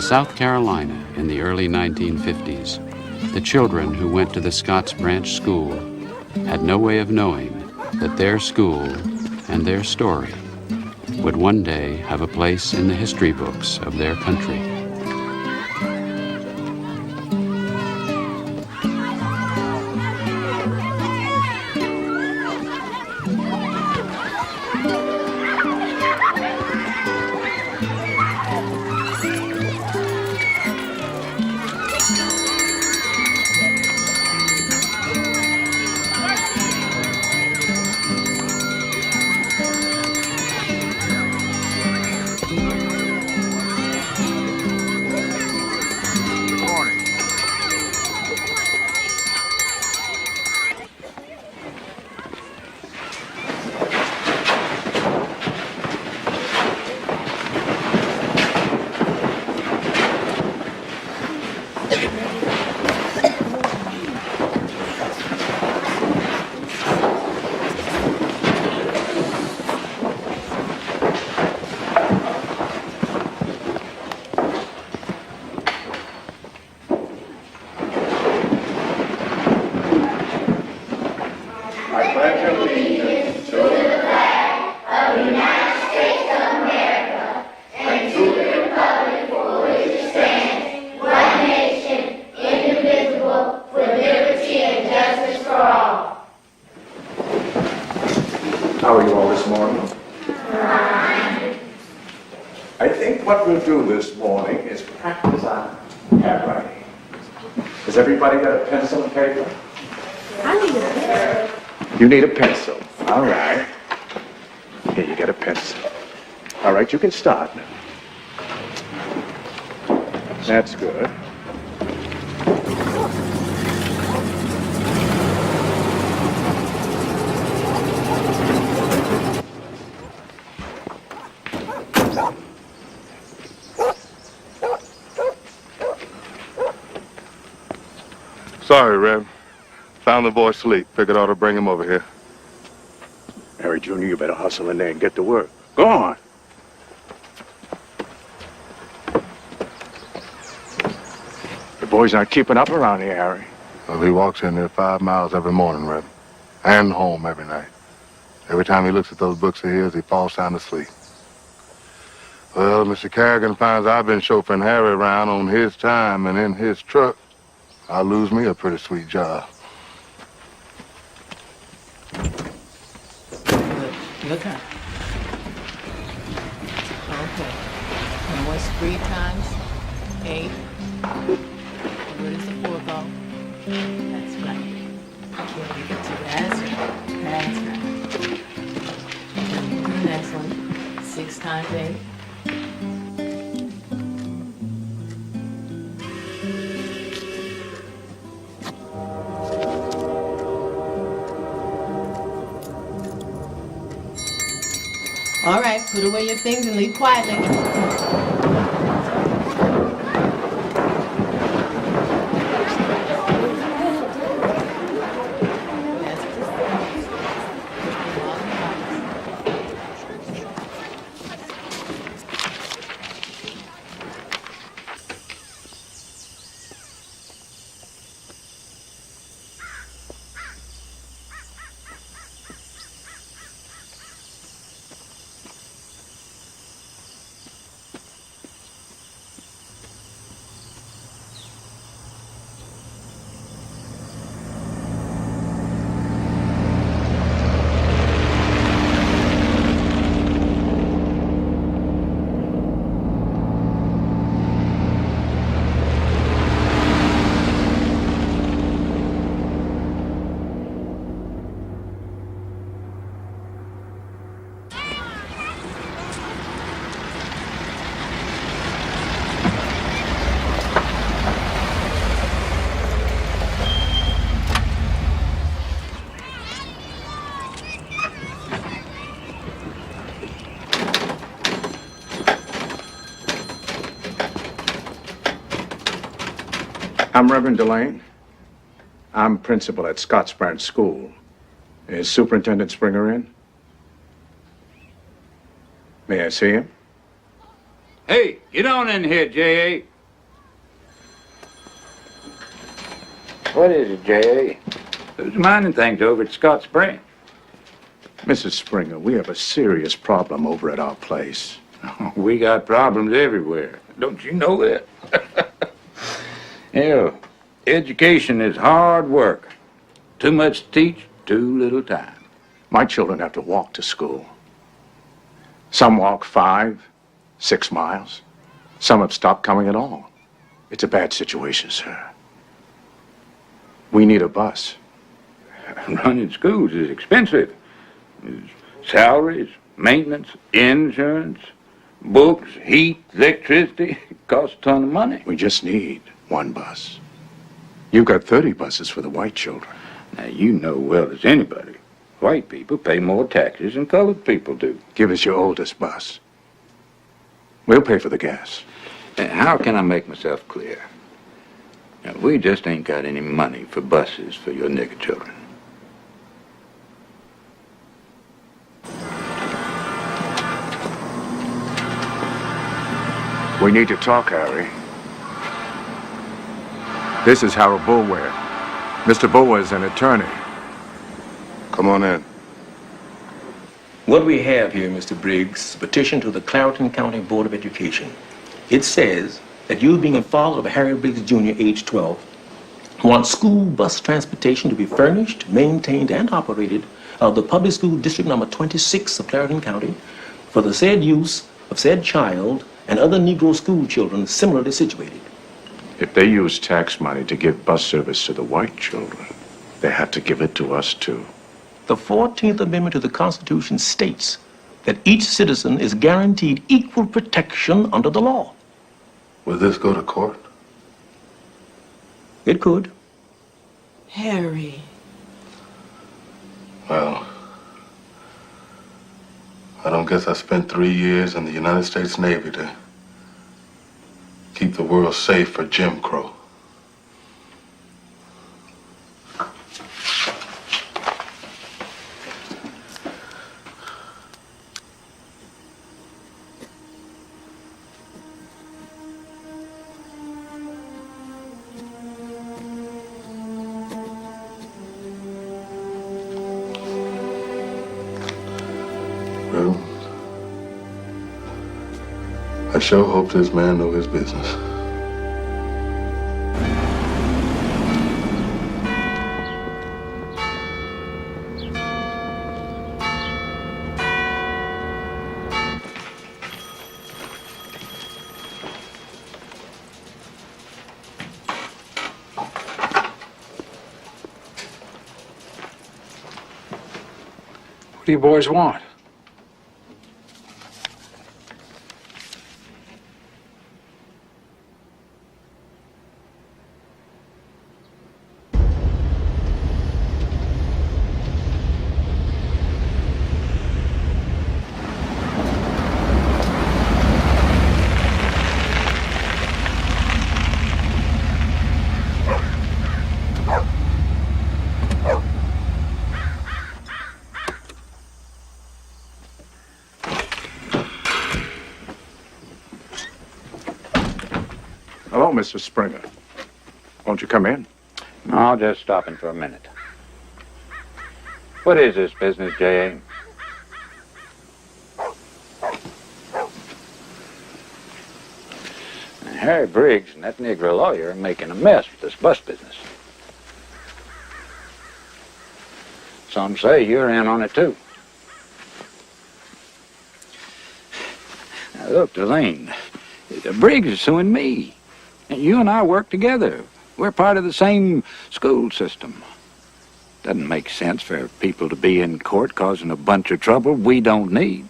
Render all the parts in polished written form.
South Carolina in the early 1950s, the children who went to the Scotts Branch School had no way of knowing that their school and their story would one day have a place in the history books of their country. How are you all this morning? I think what we'll do this morning is practice on handwriting. Has everybody got a pencil and paper? I need a pencil. You need a pencil. All right. Here, you get a pencil. All right, you can start now. That's good. Sorry, Rev. Found the boy asleep. Figured I ought to bring him over here. Harry Jr., you better hustle in there and get to work. Go on. The boy's not keeping up around here, Harry. Well, he walks in there 5 miles every morning, Rev. And home every night. Every time he looks at those books of his, he falls sound asleep. Well, Mr. Carrigan finds I've been chauffeuring Harry around on his time and in his truck. I'll lose me a pretty sweet job. Look up. Okay. And what's 3 times 8? What is the 4 called? That's right. Yeah, you get 2. That's right. That's right. And the next one. 6 times 8. All right, put away your things and leave quietly. I'm Reverend Delane. I'm principal at Scotts Branch School. Is Superintendent Springer in? May I see him? Hey, get on in here, J.A. What is it, J.A.? Who's minding things over at Scott Spring? Mrs. Springer, we have a serious problem over at our place. We got problems everywhere. Don't you know that? Education is hard work. Too much to teach, too little time. My children have to walk to school. Some walk 5, 6 miles. Some have stopped coming at all. It's a bad situation, sir. We need a bus. Running schools is expensive. There's salaries, maintenance, insurance, books, heat, electricity. It costs a ton of money. We just need one bus. You've got 30 buses for the white children. Now, you know well as anybody, white people pay more taxes than colored people do. Give us your oldest bus. We'll pay for the gas. How can I make myself clear? Now, we just ain't got any money for buses for your nigger children. We need to talk, Harry. This is Harold Bulwer. Mr. Bulwer is an attorney. Come on in. What we have here, Mr. Briggs, is a petition to the Clarendon County Board of Education. It says that you, being a father of Harry Briggs Jr., age 12, want school bus transportation to be furnished, maintained, and operated out of the public school district number 26 of Clarendon County for the said use of said child and other Negro school children similarly situated. If they use tax money to give bus service to the white children, they have to give it to us, too. The 14th Amendment to the Constitution states that each citizen is guaranteed equal protection under the law. Will this go to court? It could. Harry. Well, I don't guess I spent 3 years in the United States Navy to keep the world safe for Jim Crow. Well, I sure hope this man know his business. What do you boys want? Hello, Mr. Springer. Won't you come in? I'll just stop in for a minute. What is this business, J.A.? Harry Briggs and that Negro lawyer are making a mess with this bus business. Some say you're in on it, too. Now, look, Delane, the Briggs is suing me. And you and I work together. We're part of the same school system. Doesn't make sense for people to be in court causing a bunch of trouble we don't need.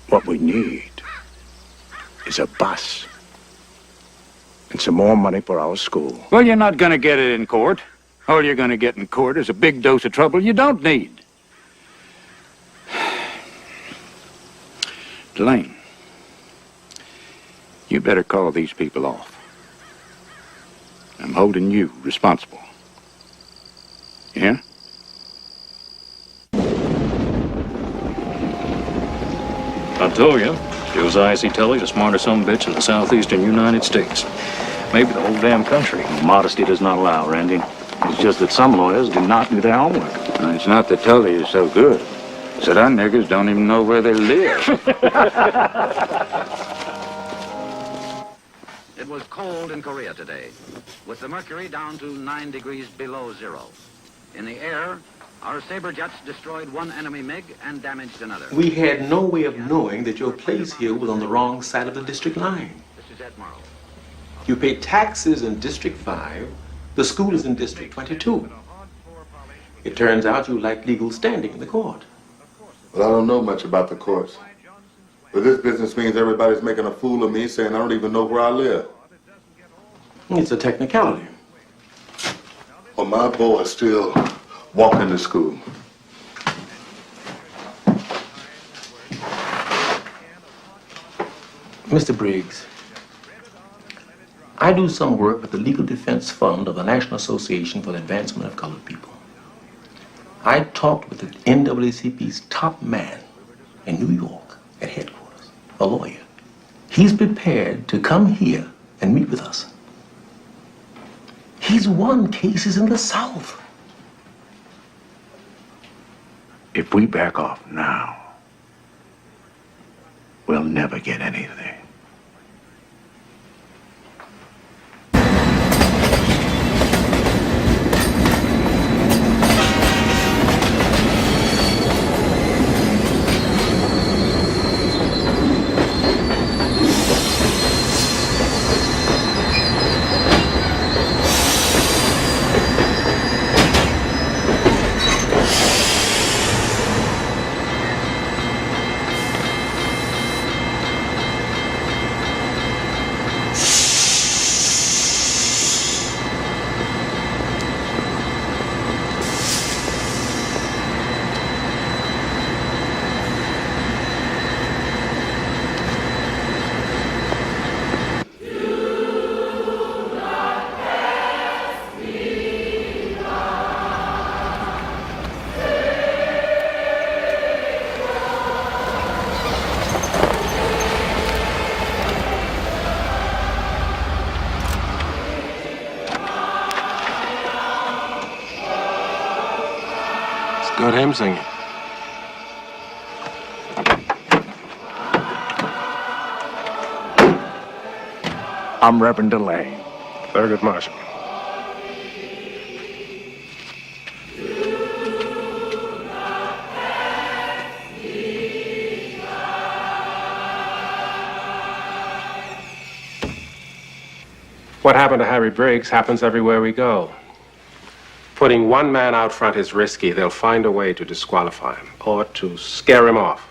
What we need is a bus and some more money for our school. Well, you're not going to get it in court. All you're going to get in court is a big dose of trouble you don't need. Delane, you better call these people off. I'm holding you responsible. Yeah? I told you, Josiah C. Tully, the smartest son of a bitch in the southeastern United States. maybe the whole damn country. Modesty does not allow, Randy. It's just that some lawyers do not do their homework. And it's not that Tully is so good. It's that our niggers don't even know where they live. It was cold in Korea today, with the mercury down to 9 degrees below zero. In the air, our Sabre jets destroyed one enemy MiG and damaged another. We had no way of knowing that your place here was on the wrong side of the district line. This is Ed Morrow. You pay taxes in District 5. The school is in District 22. It turns out you lack legal standing in the court. Well, I don't know much about the courts. But this business means everybody's making a fool of me, saying I don't even know where I live. It's a technicality. Well, my boy's still walking to school. Mr. Briggs, I do some work with the Legal Defense Fund of the National Association for the Advancement of Colored People. I talked with the NAACP's top man in New York at headquarters, a lawyer. He's prepared to come here and meet with us. He's won cases in the South. If we back off now, we'll never get anything. Good hymn singing. I'm Reverend DeLay, Thurgood Marshall. What happened to Harry Briggs happens everywhere we go. Putting one man out front is risky. They'll find a way to disqualify him or to scare him off.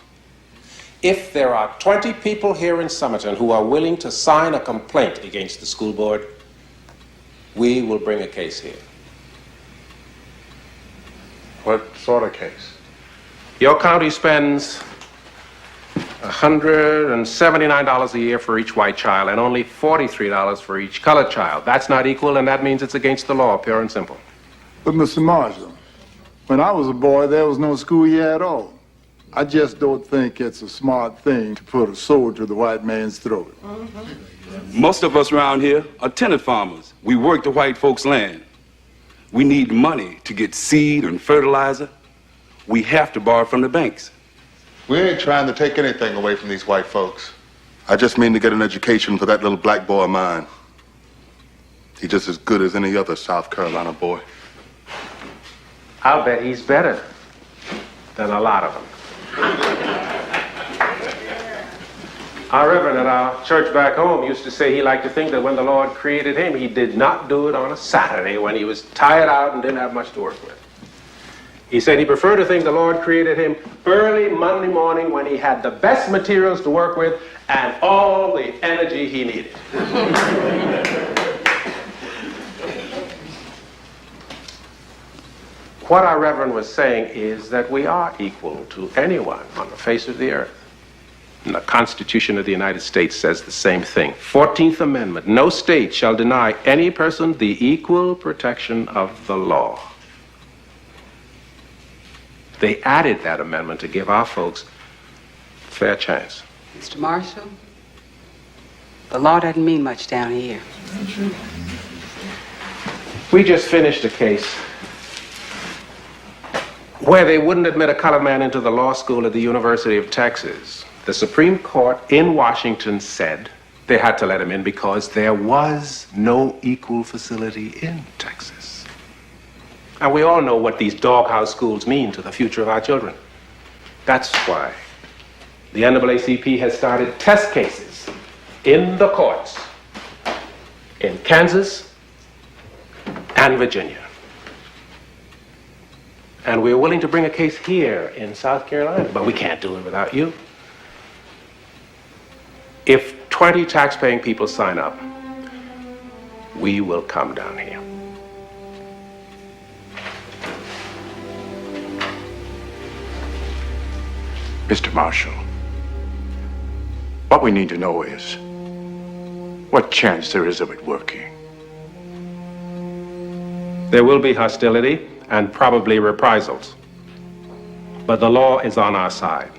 If there are 20 people here in Somerton who are willing to sign a complaint against the school board, we will bring a case here. What sort of case? Your county spends $179 a year for each white child and only $43 for each colored child. That's not equal, and that means it's against the law, pure and simple. But, Mr. Marshall, when I was a boy, there was no school here at all. I just don't think it's a smart thing to put a sword to the white man's throat. Most of us around here are tenant farmers. We work the white folks' land. We need money to get seed and fertilizer. We have to borrow from the banks. We ain't trying to take anything away from these white folks. I just mean to get an education for that little black boy of mine. He's just as good as any other South Carolina boy. I'll bet he's better than a lot of them. Our Reverend at our church back home used to say he liked to think that when the Lord created him, he did not do it on a Saturday when he was tired out and didn't have much to work with. He said he preferred to think the Lord created him early Monday morning when he had the best materials to work with and all the energy he needed. What our Reverend was saying is that we are equal to anyone on the face of the earth. And the Constitution of the United States says the same thing. 14th Amendment, no state shall deny any person the equal protection of the law. They added that amendment to give our folks a fair chance. Mr. Marshall? The law doesn't mean much down here. We just finished a case where they wouldn't admit a colored man into the law school at the University of Texas. The Supreme Court in Washington said they had to let him in because there was no equal facility in Texas. And we all know what these doghouse schools mean to the future of our children. That's why the NAACP has started test cases in the courts in Kansas and Virginia. And we're willing to bring a case here in South Carolina, but we can't do it without you. If 20 tax-paying people sign up, we will come down here. Mr. Marshall, what we need to know is what chance there is of it working. There will be hostility and probably reprisals, but the law is on our side.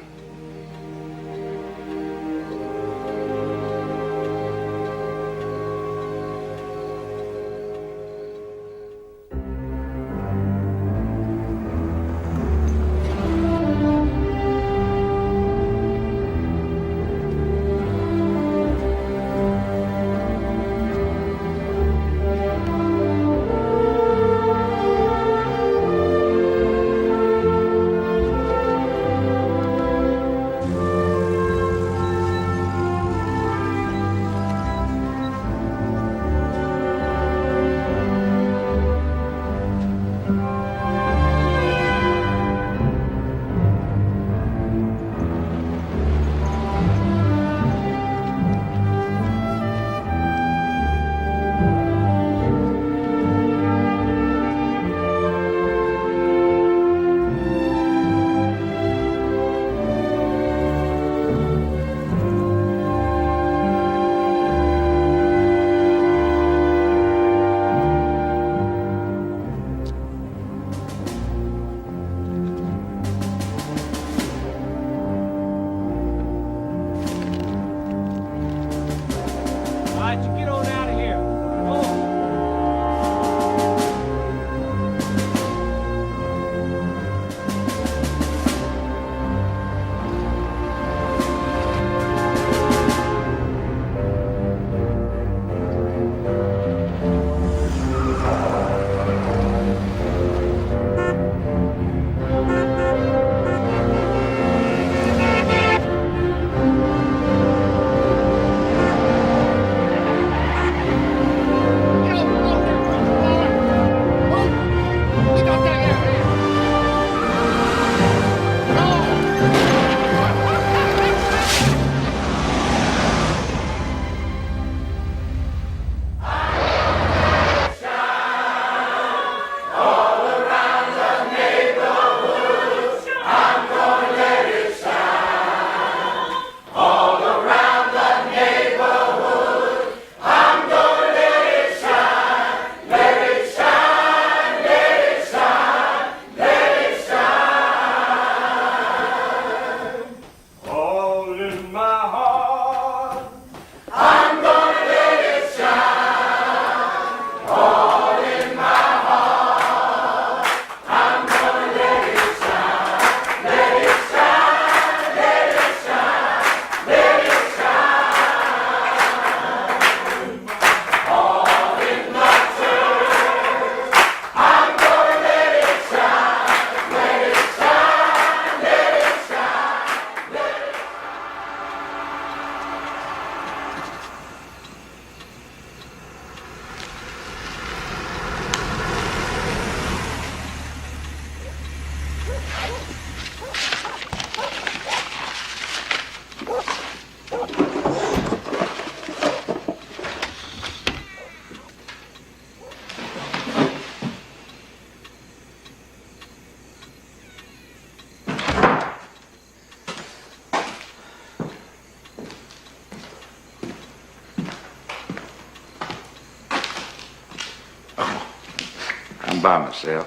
By myself.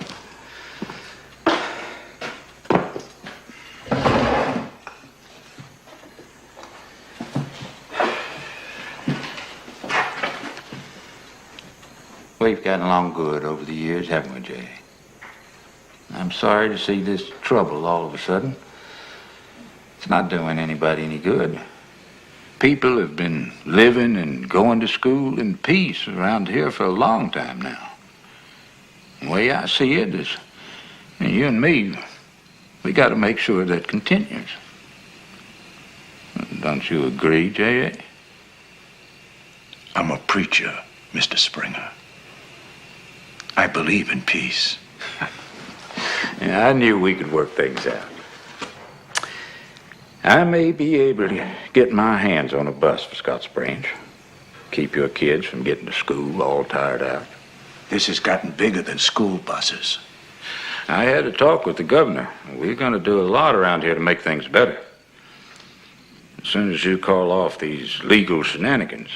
We've gotten along good over the years, haven't we, Jay? I'm sorry to see this trouble all of a sudden. It's not doing anybody any good. People have been living and going to school in peace around here for a long time now. The way I see it is, you and me, we got to make sure that continues. Don't you agree, J.A.? I'm a preacher, Mr. Springer. I believe in peace. Yeah, I knew we could work things out. I may be able to get my hands on a bus for Scotts Branch. Keep your kids from getting to school all tired out. This has gotten bigger than school buses. I had a talk with the governor. We're going to do a lot around here to make things better. As soon as you call off these legal shenanigans,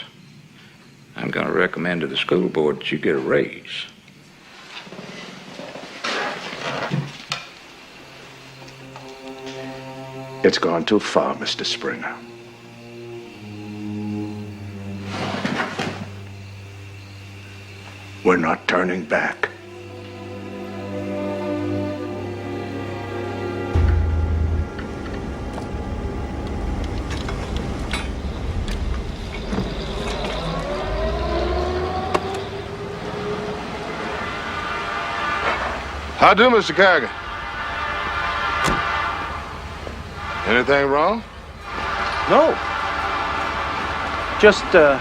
I'm going to recommend to the school board that you get a raise. It's gone too far, Mr. Springer. We're not turning back. How do, Mr. Carrigan? Anything wrong? No. Just, I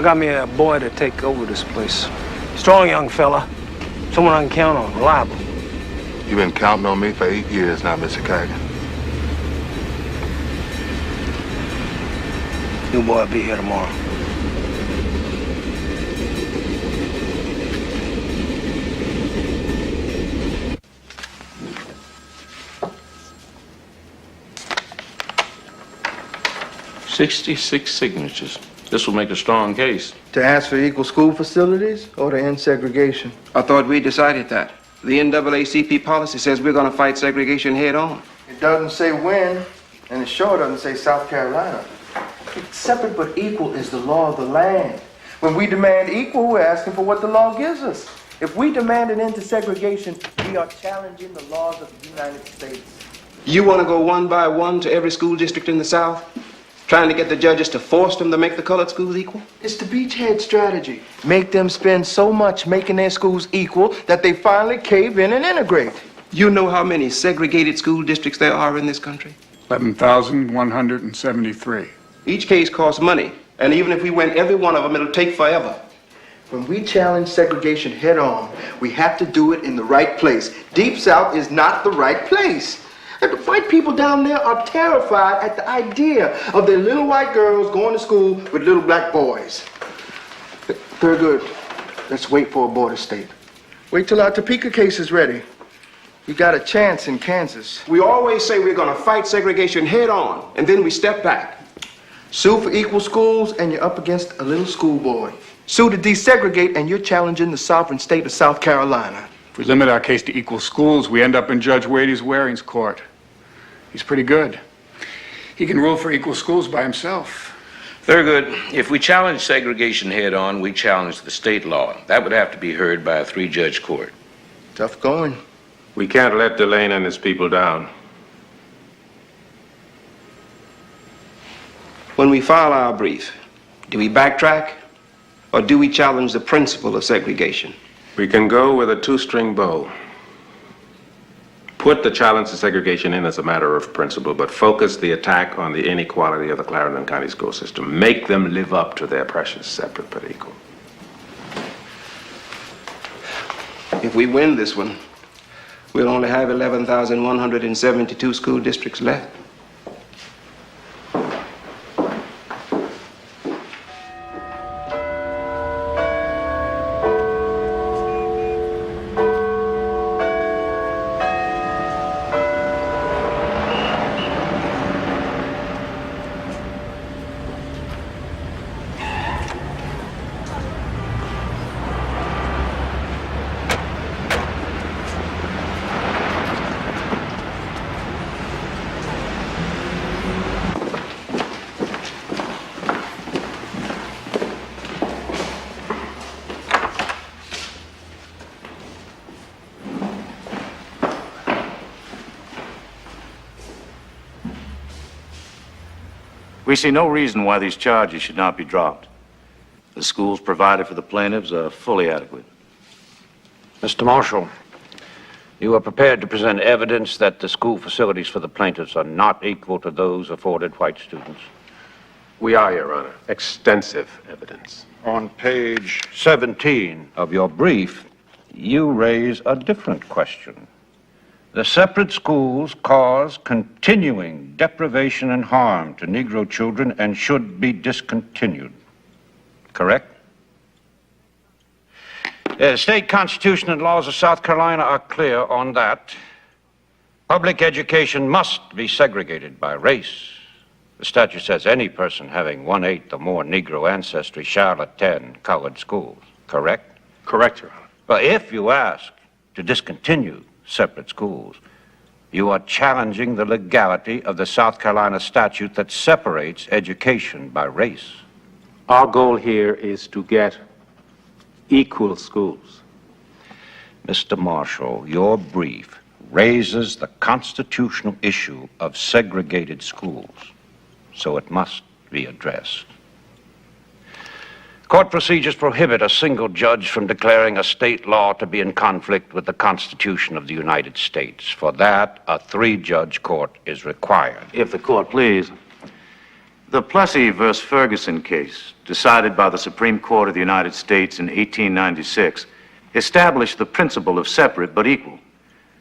got me a boy to take over this place. Strong young fella. Someone I can count on, reliable. You've been counting on me for 8 years now, Mr. Carrigan. New boy will be here tomorrow. "66 signatures. This will make a strong case." To ask for equal school facilities or to end segregation? I thought we decided that. The NAACP policy says we're going to fight segregation head on. It doesn't say when, and it sure doesn't say South Carolina. Separate but equal is the law of the land. When we demand equal, we're asking for what the law gives us. If we demand an end to segregation, we are challenging the laws of the United States. You want to go one by one to every school district in the South? Trying to get the judges to force them to make the colored schools equal? It's the beachhead strategy. Make them spend so much making their schools equal that they finally cave in and integrate. You know how many segregated school districts there are in this country? 11,173. Each case costs money, and even if we win every one of them, it'll take forever. When we challenge segregation head on, we have to do it in the right place. Deep South is not the right place. And the white people down there are terrified at the idea of their little white girls going to school with little black boys. Thurgood, let's wait for a border state. Wait till our Topeka case is ready. We got a chance in Kansas. We always say we're going to fight segregation head on, and then we step back. Sue for equal schools, and you're up against a little schoolboy. Sue to desegregate, and you're challenging the sovereign state of South Carolina. If we limit our case to equal schools, we end up in Judge Wade's Waring's court. He's pretty good. He can rule for equal schools by himself. Thurgood, if we challenge segregation head on, we challenge the state law. That would have to be heard by a 3-judge court. Tough going. We can't let Delane and his people down. When we file our brief, do we backtrack, or do we challenge the principle of segregation? We can go with a 2-string bow. Put the challenge to segregation in as a matter of principle, but focus the attack on the inequality of the Clarendon County school system. Make them live up to their precious separate but equal. If we win this one, we'll only have 11,172 school districts left. We see no reason why these charges should not be dropped. The schools provided for the plaintiffs are fully adequate. Mr. Marshall, you are prepared to present evidence that the school facilities for the plaintiffs are not equal to those afforded white students? We are, Your Honor. Extensive evidence. On page 17 of your brief, you raise a different question. The separate schools cause continuing deprivation and harm to Negro children and should be discontinued. Correct? The state constitution and laws of South Carolina are clear on that. Public education must be segregated by race. The statute says any person having 1/8 or more Negro ancestry shall attend colored schools. Correct? Correct, Your Honor. But if you ask to discontinue separate schools, you are challenging the legality of the South Carolina statute that separates education by race. Our goal here is to get equal schools. Mr. Marshall, your brief raises the constitutional issue of segregated schools, so it must be addressed. Court procedures prohibit a single judge from declaring a state law to be in conflict with the Constitution of the United States. For that, a 3-judge court is required. If the court please. The Plessy v. Ferguson case, decided by the Supreme Court of the United States in 1896, established the principle of separate but equal.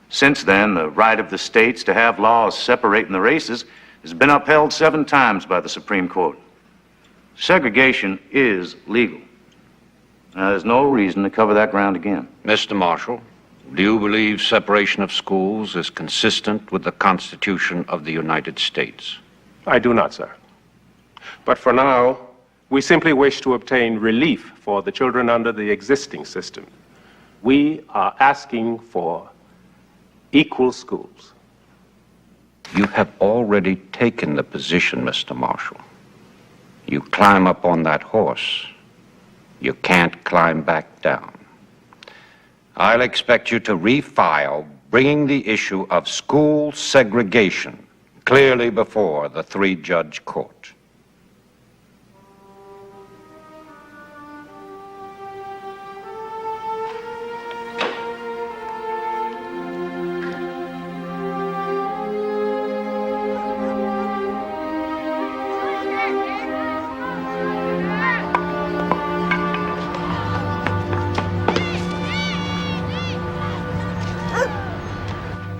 Since then, the right of the states to have laws separating the races has been upheld 7 times by the Supreme Court. Segregation is legal. Now, there's no reason to cover that ground again. Mr. Marshall, do you believe separation of schools is consistent with the Constitution of the United States? I do not, sir. But for now, we simply wish to obtain relief for the children under the existing system. We are asking for equal schools. You have already taken the position, Mr. Marshall. You climb up on that horse, you can't climb back down. I'll expect you to refile, bringing the issue of school segregation clearly before the 3-judge court.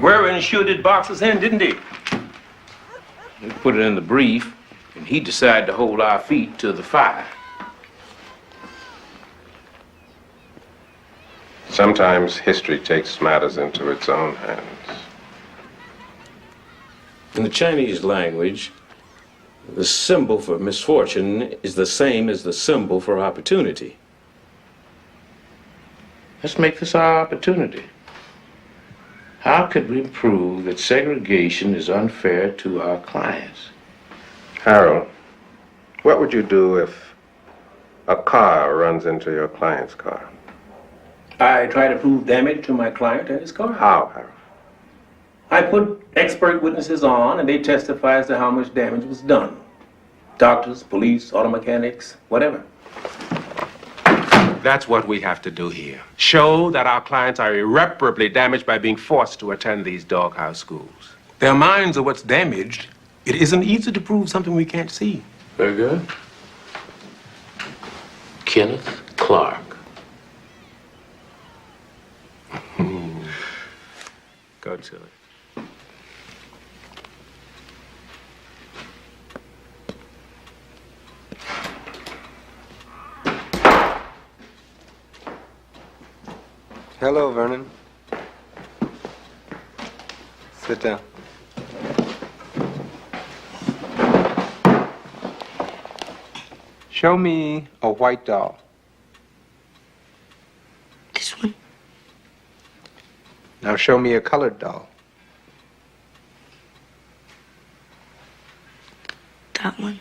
Warren shooted boxes in, didn't he? We put it in the brief, and he decided to hold our feet to the fire. Sometimes history takes matters into its own hands. In the Chinese language, the symbol for misfortune is the same as the symbol for opportunity. Let's make this our opportunity. How could we prove that segregation is unfair to our clients? Harold, what would you do if a car runs into your client's car? I try to prove damage to my client and his car. How, Harold? I put expert witnesses on, and they testify as to how much damage was done. Doctors, police, auto mechanics, whatever. That's what we have to do here. Show that our clients are irreparably damaged by being forced to attend these doghouse schools. Their minds are what's damaged. It isn't easy to prove something we can't see. Very good. Kenneth Clark. Go to it. Hello, Vernon. Sit down. Show me a white doll. This one. Now show me a colored doll. That one.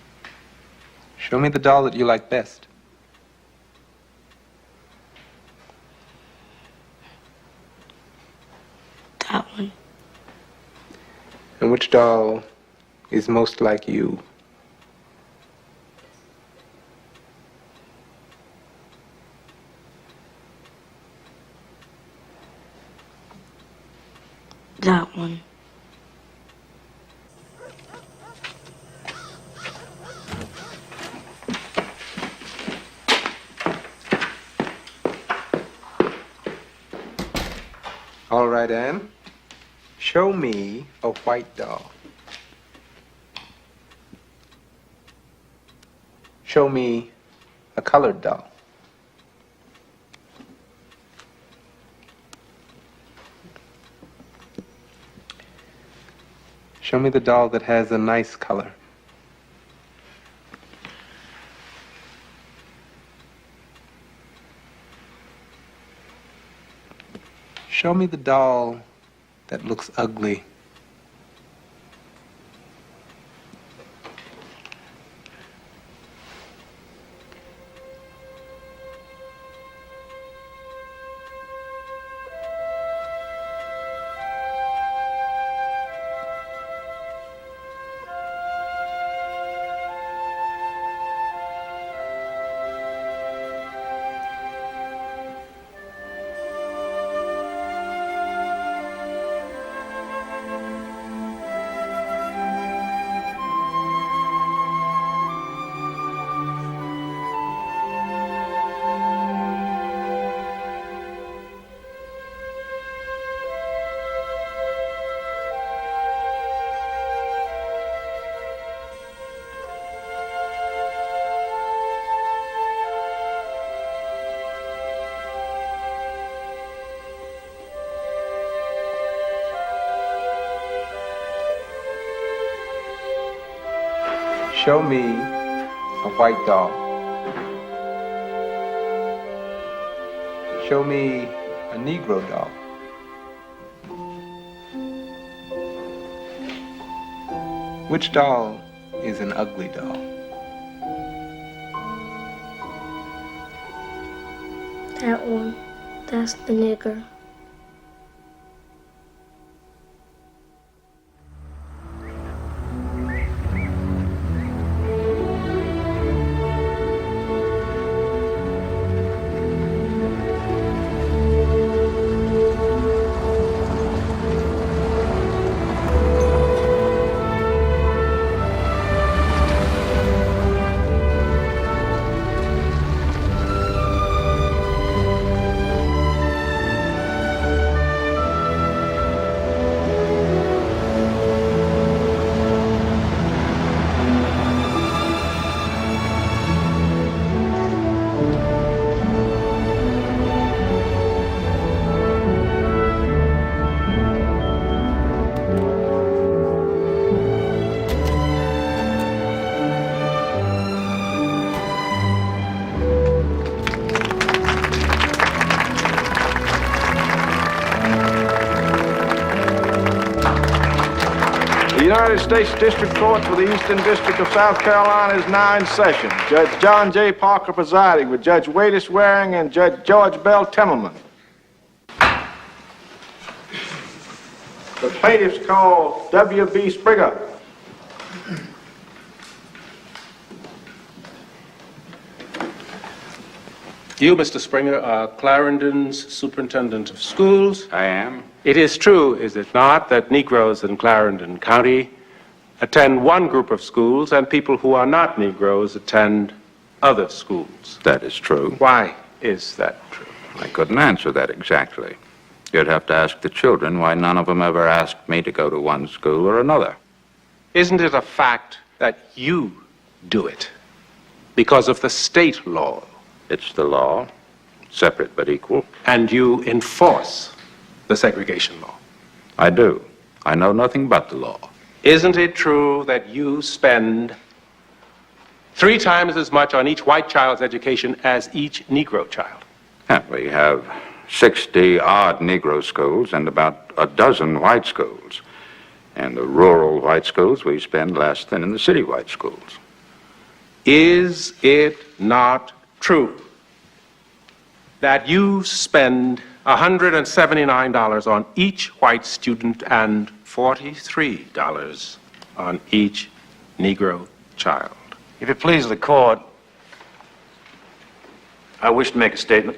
Show me the doll that you like best. That one. And which doll is most like you? right, Ann. Show me a white doll. Show me a colored doll. Show me the doll that has a nice color. Show me the doll that looks ugly. Show me a white doll. Show me a Negro doll. Which doll is an ugly doll? That one. That's the nigger. The United States District Court for the Eastern District of South Carolina is now in session. Judge John J. Parker presiding, with Judge Wadis Waring and Judge George Bell Timmerman. The plaintiffs call W.B. Springer. You, Mr. Springer, are Clarendon's superintendent of schools. I am. It is true, is it not, that Negroes in Clarendon County attend one group of schools and people who are not Negroes attend other schools? That is true. Why is that true? I couldn't answer that exactly. You'd have to ask the children why none of them ever asked me to go to one school or another. Isn't it a fact that you do it because of the state law? It's the law, separate but equal. And you enforce the segregation law? I do. I know nothing but the law. Isn't it true that you spend 3 times as much on each white child's education as each Negro child? Yeah, we have 60-odd Negro schools and about a dozen white schools. And the rural white schools we spend less than in the city white schools. Is it not true that you spend $179 on each white student and $43 on each Negro child? If it pleases the court, I wish to make a statement.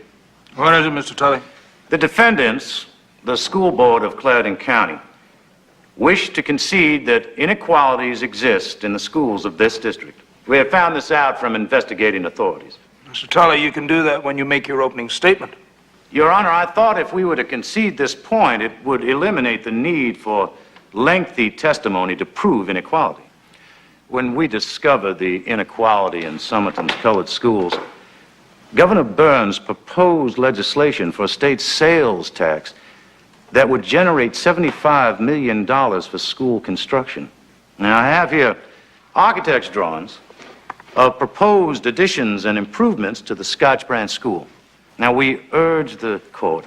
What is it, Mr. Tully? The defendants, the school board of Clarendon County, wish to concede that inequalities exist in the schools of this district. We have found this out from investigating authorities. Mr. Tully, you can do that when you make your opening statement. Your Honor, I thought if we were to concede this point, it would eliminate the need for lengthy testimony to prove inequality. When we discovered the inequality in Somerton's colored schools, Governor Burns proposed legislation for a state sales tax that would generate $75 million for school construction. Now, I have here architect's drawings of proposed additions and improvements to the Scotch Branch School. Now, we urge the court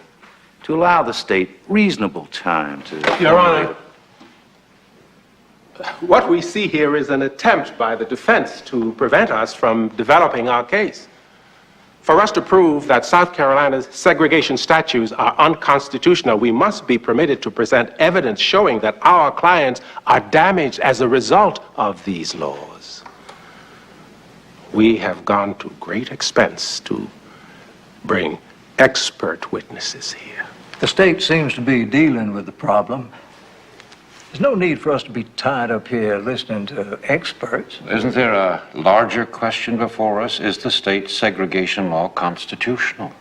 to allow the state reasonable time to... Your Honor, what we see here is an attempt by the defense to prevent us from developing our case. For us to prove that South Carolina's segregation statutes are unconstitutional, we must be permitted to present evidence showing that our clients are damaged as a result of these laws. We have gone to great expense to bring expert witnesses here. The state seems to be dealing with the problem. There's no need for us to be tied up here listening to experts. Isn't there a larger question before us? Is the state segregation law constitutional?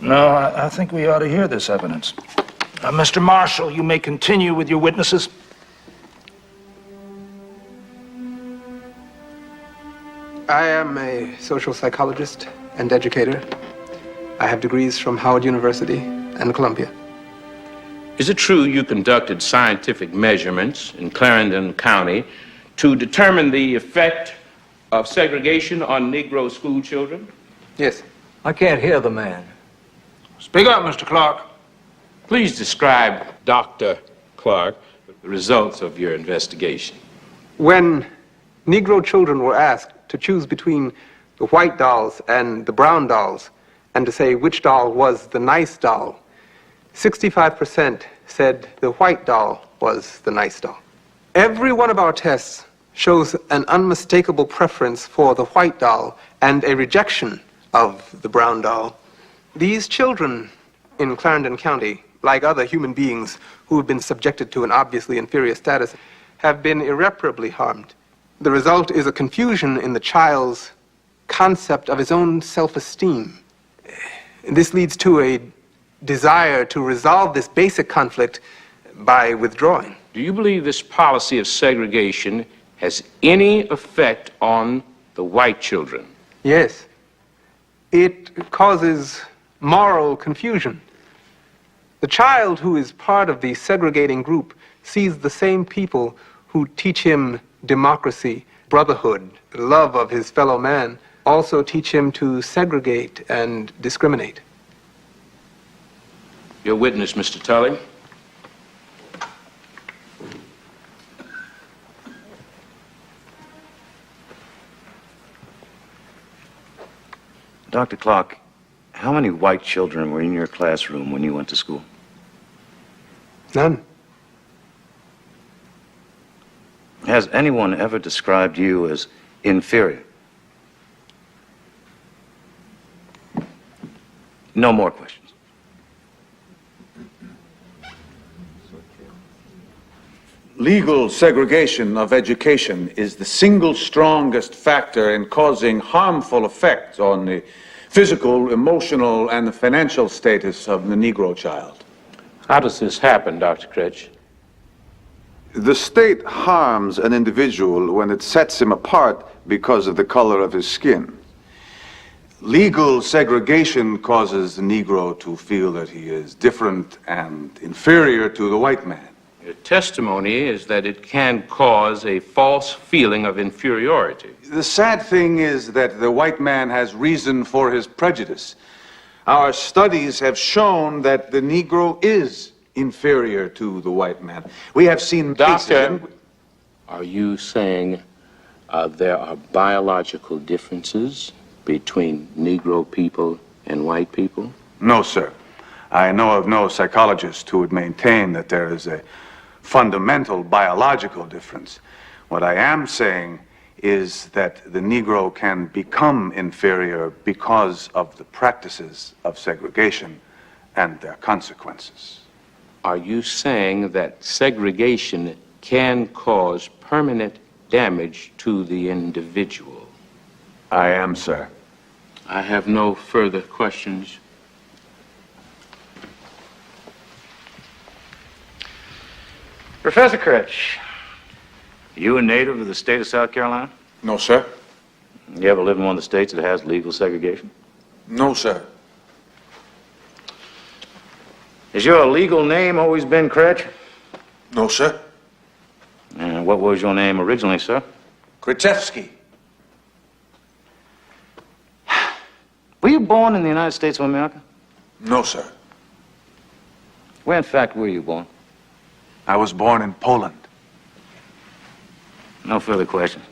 No, I think we ought to hear this evidence. Mr. Marshall, you may continue with your witnesses. I am a social psychologist and educator. I have degrees from Howard University and Columbia. Is it true you conducted scientific measurements in Clarendon County to determine the effect of segregation on Negro school children? Yes. I can't hear the man. Speak up, Mr. Clark. Please describe, Dr. Clark, the results of your investigation. When Negro children were asked to choose between the white dolls and the brown dolls, and to say which doll was the nice doll, 65% said the white doll was the nice doll. Every one of our tests shows an unmistakable preference for the white doll and a rejection of the brown doll. These children in Clarendon County, like other human beings who have been subjected to an obviously inferior status, have been irreparably harmed. The result is a confusion in the child's concept of his own self-esteem. This leads to a desire to resolve this basic conflict by withdrawing. Do you believe this policy of segregation has any effect on the white children? Yes. It causes moral confusion. The child who is part of the segregating group sees the same people who teach him democracy, brotherhood, love of his fellow man, also teach him to segregate and discriminate. Your witness, Mr. Tully. Dr. Clark, how many white children were in your classroom when you went to school? None. Has anyone ever described you as inferior? No more questions. Legal segregation of education is the single strongest factor in causing harmful effects on the physical, emotional, and the financial status of the Negro child. How does this happen, Dr. Critch? The state harms an individual when it sets him apart because of the color of his skin. Legal segregation causes the Negro to feel that he is different and inferior to the white man. Your testimony is that it can cause a false feeling of inferiority. The sad thing is that the white man has reason for his prejudice. Our studies have shown that the Negro is inferior to the white man. We have seen Doctor, are you saying there are biological differences between Negro people and white people? No, sir. I know of no psychologist who would maintain that there is a fundamental biological difference. What I am saying is that the Negro can become inferior because of the practices of segregation and their consequences. Are you saying that segregation can cause permanent damage to the individual? I am, sir. I have no further questions. Professor Critch, you a native of the state of South Carolina? No, sir. You ever lived in one of the states that has legal segregation? No, sir. Has your legal name always been Critch? No, sir. And what was your name originally, sir? Kryczewski. Were you born in the United States of America? No, sir. Where, in fact, were you born? I was born in Poland. No further questions.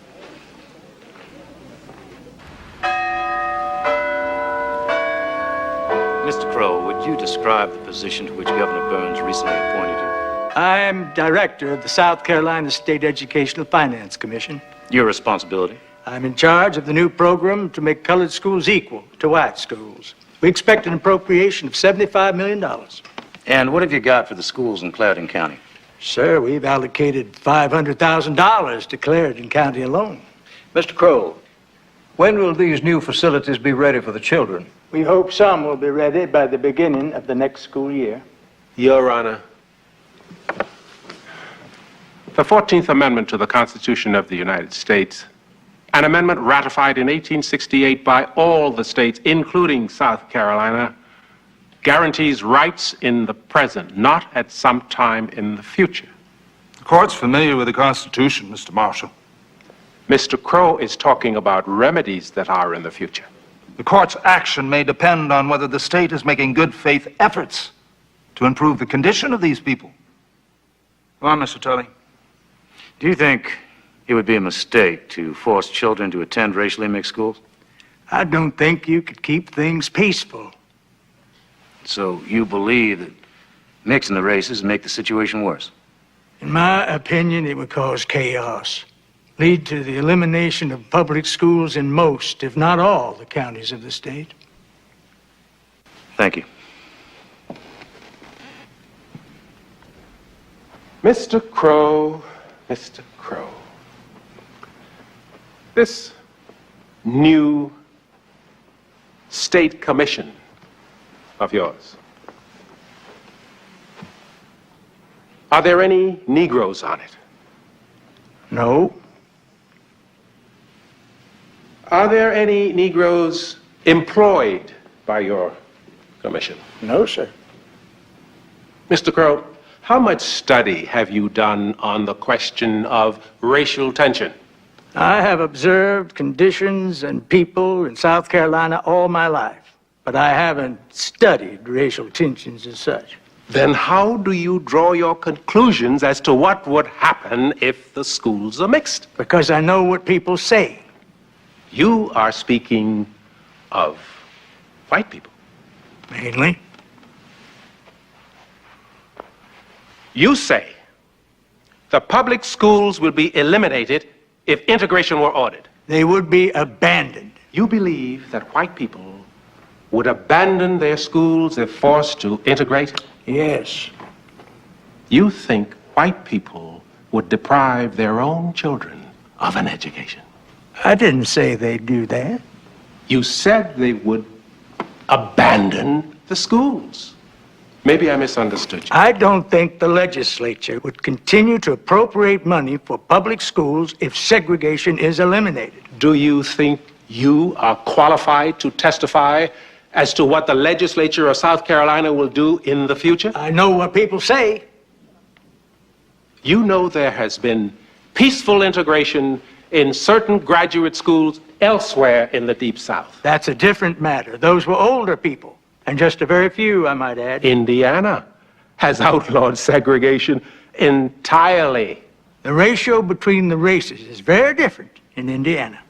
Mr. Crow, would you describe the position to which Governor Burns recently appointed you? I am director of the South Carolina State Educational Finance Commission. Your responsibility? I'm in charge of the new program to make colored schools equal to white schools. We expect an appropriation of $75 million. And what have you got for the schools in Clarendon County? Sir, we've allocated $500,000 to Clarendon County alone. Mr. Crow, when will these new facilities be ready for the children? We hope some will be ready by the beginning of the next school year. Your Honor, the 14th Amendment to the Constitution of the United States, an amendment ratified in 1868 by all the states, including South Carolina, guarantees rights in the present, not at some time in the future. The court's familiar with the Constitution, Mr. Marshall. Mr. Crow is talking about remedies that are in the future. The court's action may depend on whether the state is making good faith efforts to improve the condition of these people. Go on, Mr. Tully. Do you think it would be a mistake to force children to attend racially mixed schools? I don't think you could keep things peaceful. So you believe that mixing the races would make the situation worse? In my opinion, it would cause chaos, lead to the elimination of public schools in most, if not all, the counties of the state. Thank you. Mr. Crow, Mr. Crow, this new state commission of yours, are there any Negroes on it? No. Are there any Negroes employed by your commission? No, sir. Mr. Crow, how much study have you done on the question of racial tension? I have observed conditions and people in South Carolina all my life, but I haven't studied racial tensions as such. Then how do you draw your conclusions as to what would happen if the schools are mixed? Because I know what people say. You are speaking of white people. Mainly. You say the public schools will be eliminated if integration were ordered. They would be abandoned. You believe that white people would abandon their schools if forced to integrate? Yes. You think white people would deprive their own children of an education? I didn't say they'd do that. You said they would abandon the schools. Maybe I misunderstood you. I don't think the legislature would continue to appropriate money for public schools if segregation is eliminated. Do you think you are qualified to testify as to what the legislature of South Carolina will do in the future? I know what people say. You know there has been peaceful integration in certain graduate schools elsewhere in the Deep South. That's a different matter. Those were older people, and just a very few, I might add. Indiana has outlawed segregation entirely. The ratio between the races is very different in Indiana.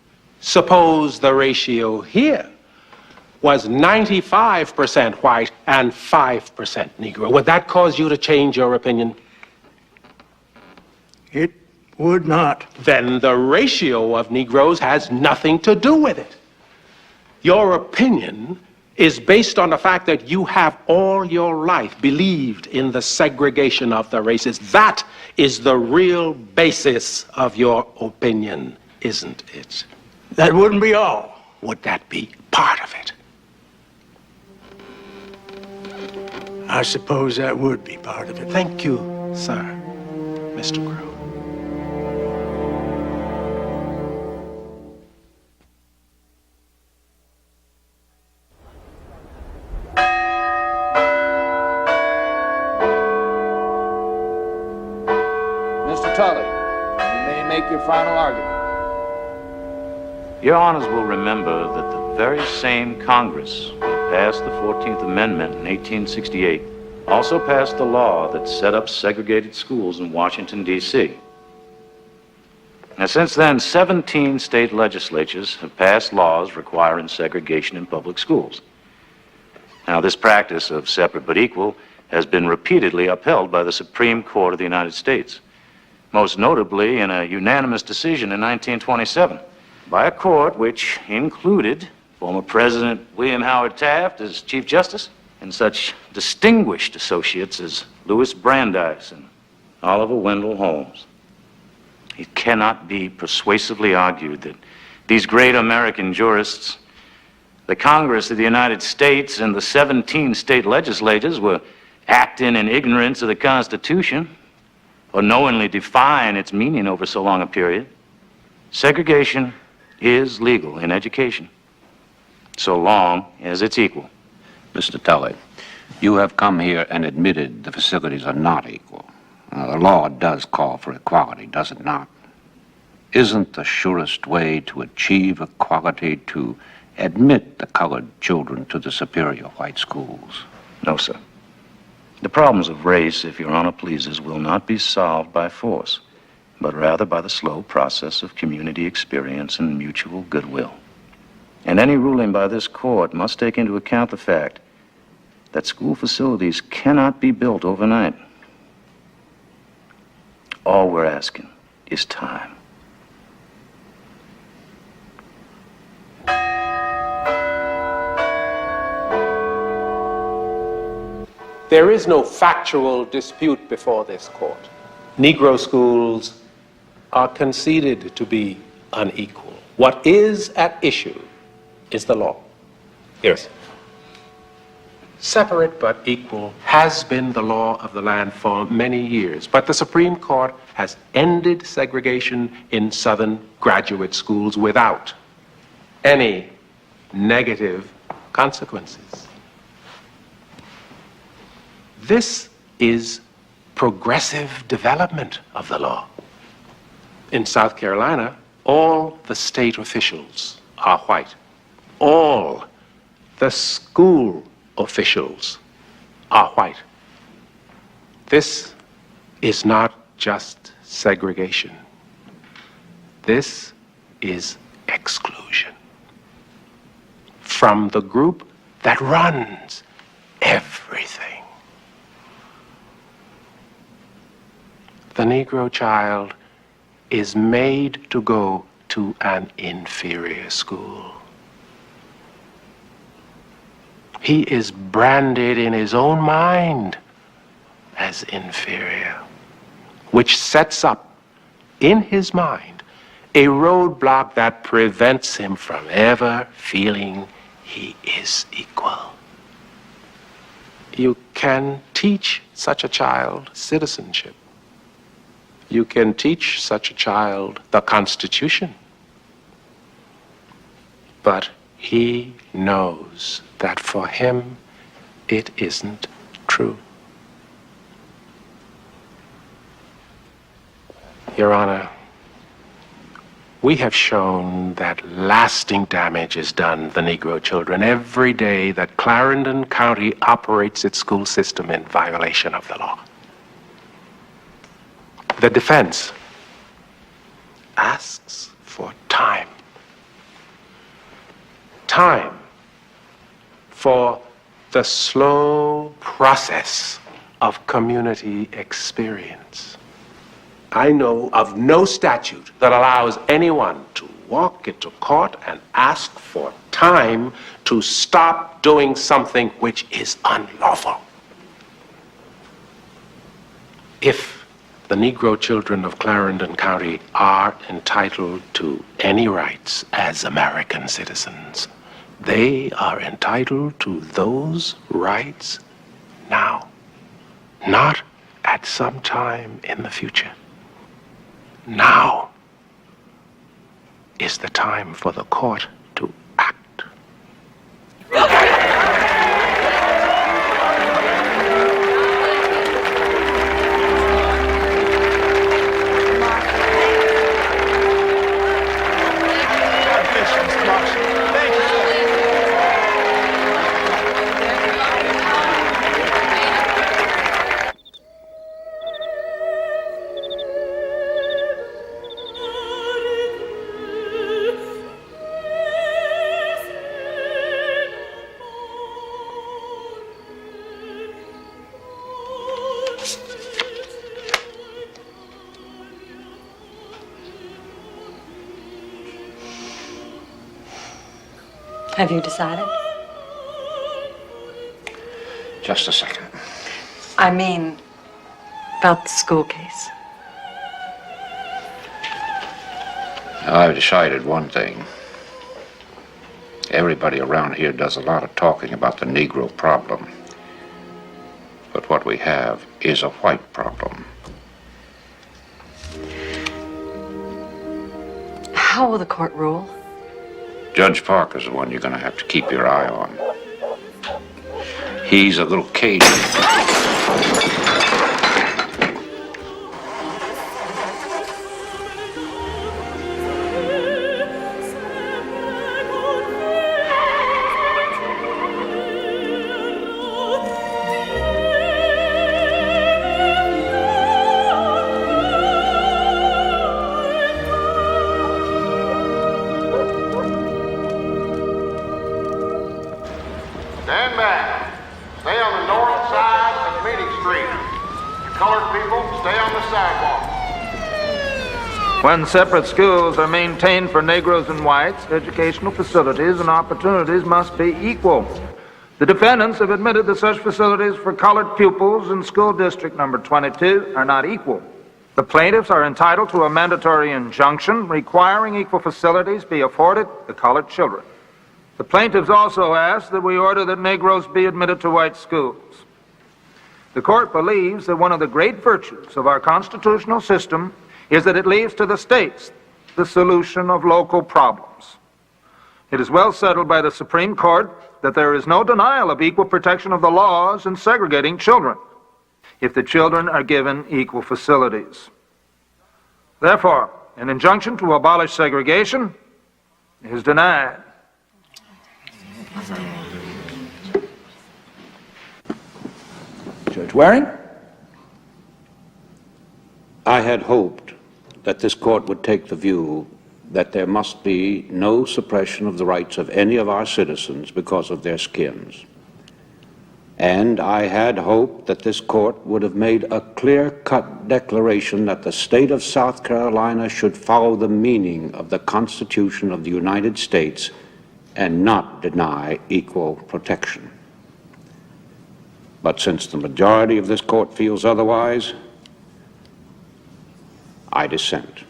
Suppose the ratio here was 95% white and 5% Negro. Would that cause you to change your opinion? It would not. Then the ratio of Negroes has nothing to do with it. Your opinion is based on the fact that you have all your life believed in the segregation of the races. That is the real basis of your opinion, isn't it? That wouldn't be all. would that be part of it? I suppose that would be part of it. Thank you, sir, Mr. Crow. Mr. Tully, you may make your final argument. Your honors will remember that the very same Congress that passed the 14th Amendment in 1868 also passed the law that set up segregated schools in Washington, D.C. Now, since then, 17 state legislatures have passed laws requiring segregation in public schools. Now, this practice of separate but equal has been repeatedly upheld by the Supreme Court of the United States, most notably in a unanimous decision in 1927 by a court which included former President William Howard Taft as Chief Justice and such distinguished associates as Louis Brandeis and Oliver Wendell Holmes. It cannot be persuasively argued that these great American jurists, the Congress of the United States, and the 17 state legislatures were acting in ignorance of the Constitution or knowingly defying its meaning over so long a period. Segregation is legal in education, so long as it's equal. Mr. Tully, you have come here and admitted the facilities are not equal. The law does call for equality, does it not? Isn't the surest way to achieve equality to admit the colored children to the superior white schools? No, sir. The problems of race, if Your Honor pleases, will not be solved by force, but rather by the slow process of community experience and mutual goodwill. And any ruling by this court must take into account the fact that school facilities cannot be built overnight. All we're asking is time. There is no factual dispute before this court. Negro schools are conceded to be unequal. What is at issue is the law. Yes. Separate but equal has been the law of the land for many years, but the Supreme Court has ended segregation in Southern graduate schools without any negative consequences. This is progressive development of the law. In South Carolina, all the state officials are white. All the school officials are white. This is not just segregation. This is exclusion from the group that runs everything. The Negro child is made to go to an inferior school. He is branded in his own mind as inferior, which sets up in his mind a roadblock that prevents him from ever feeling he is equal. You can teach such a child citizenship. You can teach such a child the Constitution. But he knows that for him it isn't true. Your Honor, we have shown that lasting damage is done the Negro children every day that Clarendon County operates its school system in violation of the law. The defense asks for time. Time for the slow process of community experience. I know of no statute that allows anyone to walk into court and ask for time to stop doing something which is unlawful. If The Negro children of Clarendon County are entitled to any rights as American citizens. They are entitled to those rights now, not at some time in the future. Now is the time for the court to act. Have you decided? Just a second. I mean, about the school case. I've decided one thing. Everybody around here does a lot of talking about the Negro problem. But what we have is a white problem. How will the court rule? Judge Parker's the one you're going to have to keep your eye on. He's a little Cajun. Stand back. Stay on the north side of Meeting Street. You colored people, stay on the sidewalk. When separate schools are maintained for Negroes and whites, educational facilities and opportunities must be equal. The defendants have admitted that such facilities for colored pupils in school district number 22 are not equal. The plaintiffs are entitled to a mandatory injunction requiring equal facilities be afforded to colored children. The plaintiffs also ask that we order that Negroes be admitted to white schools. The court believes that one of the great virtues of our constitutional system is that it leaves to the states the solution of local problems. It is well settled by the Supreme Court that there is no denial of equal protection of the laws in segregating children if the children are given equal facilities. Therefore, an injunction to abolish segregation is denied. Judge Waring? I had hoped that this court would take the view that there must be no suppression of the rights of any of our citizens because of their skins. And I had hoped that this court would have made a clear-cut declaration that the state of South Carolina should follow the meaning of the Constitution of the United States and not deny equal protection. But since the majority of this court feels otherwise, I dissent.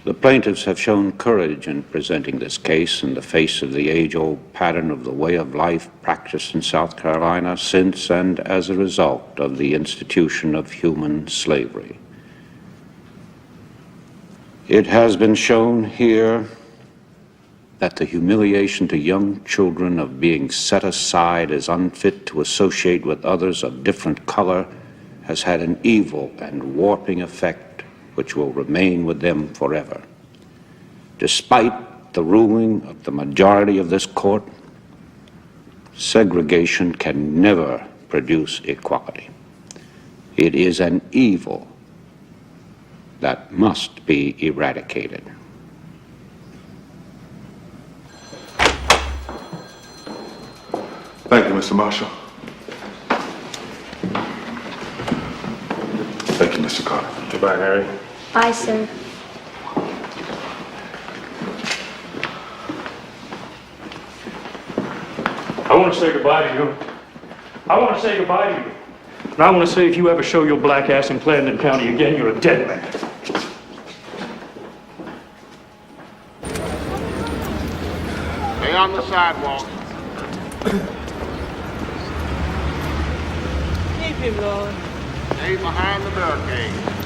The plaintiffs have shown courage in presenting this case in the face of the age-old pattern of the way of life practiced in South Carolina since and as a result of the institution of human slavery. It has been shown here that the humiliation to young children of being set aside as unfit to associate with others of different color has had an evil and warping effect which will remain with them forever. Despite the ruling of the majority of this court, segregation can never produce equality. It is an evil that must be eradicated. Thank you, Mr. Marshall. Thank you, Mr. Carter. Goodbye, Harry. Bye, sir. I want to say goodbye to you. I want to say goodbye to you. And I want to say, if you ever show your black ass in Clarendon County again, you're a dead man. Stay on the sidewalk. Keep him, Lord. Stay behind the barricade.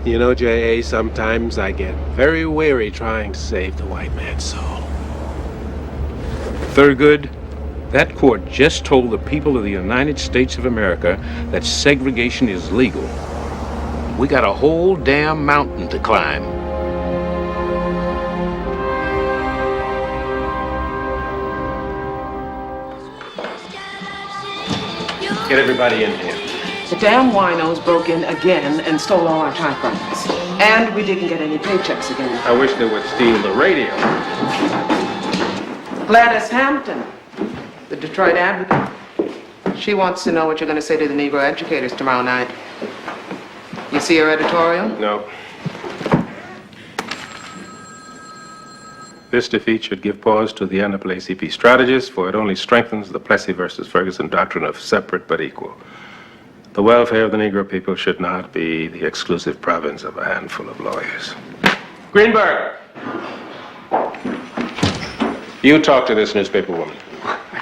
You know, J.A., sometimes I get very weary trying to save the white man's soul. Thurgood, that court just told the people of the United States of America that segregation is legal. We got a whole damn mountain to climb. Get everybody in here. The damn winos broke in again and stole all our typewriters. And we didn't get any paychecks again. I wish they would steal the radio. Gladys Hampton, the Detroit Advocate. She wants to know what you're going to say to the Negro educators tomorrow night. You see her editorial? No. This defeat should give pause to the NAACP strategists, for it only strengthens the Plessy versus Ferguson doctrine of separate but equal. The welfare of the Negro people should not be the exclusive province of a handful of lawyers. Greenberg! You talk to this newspaper woman.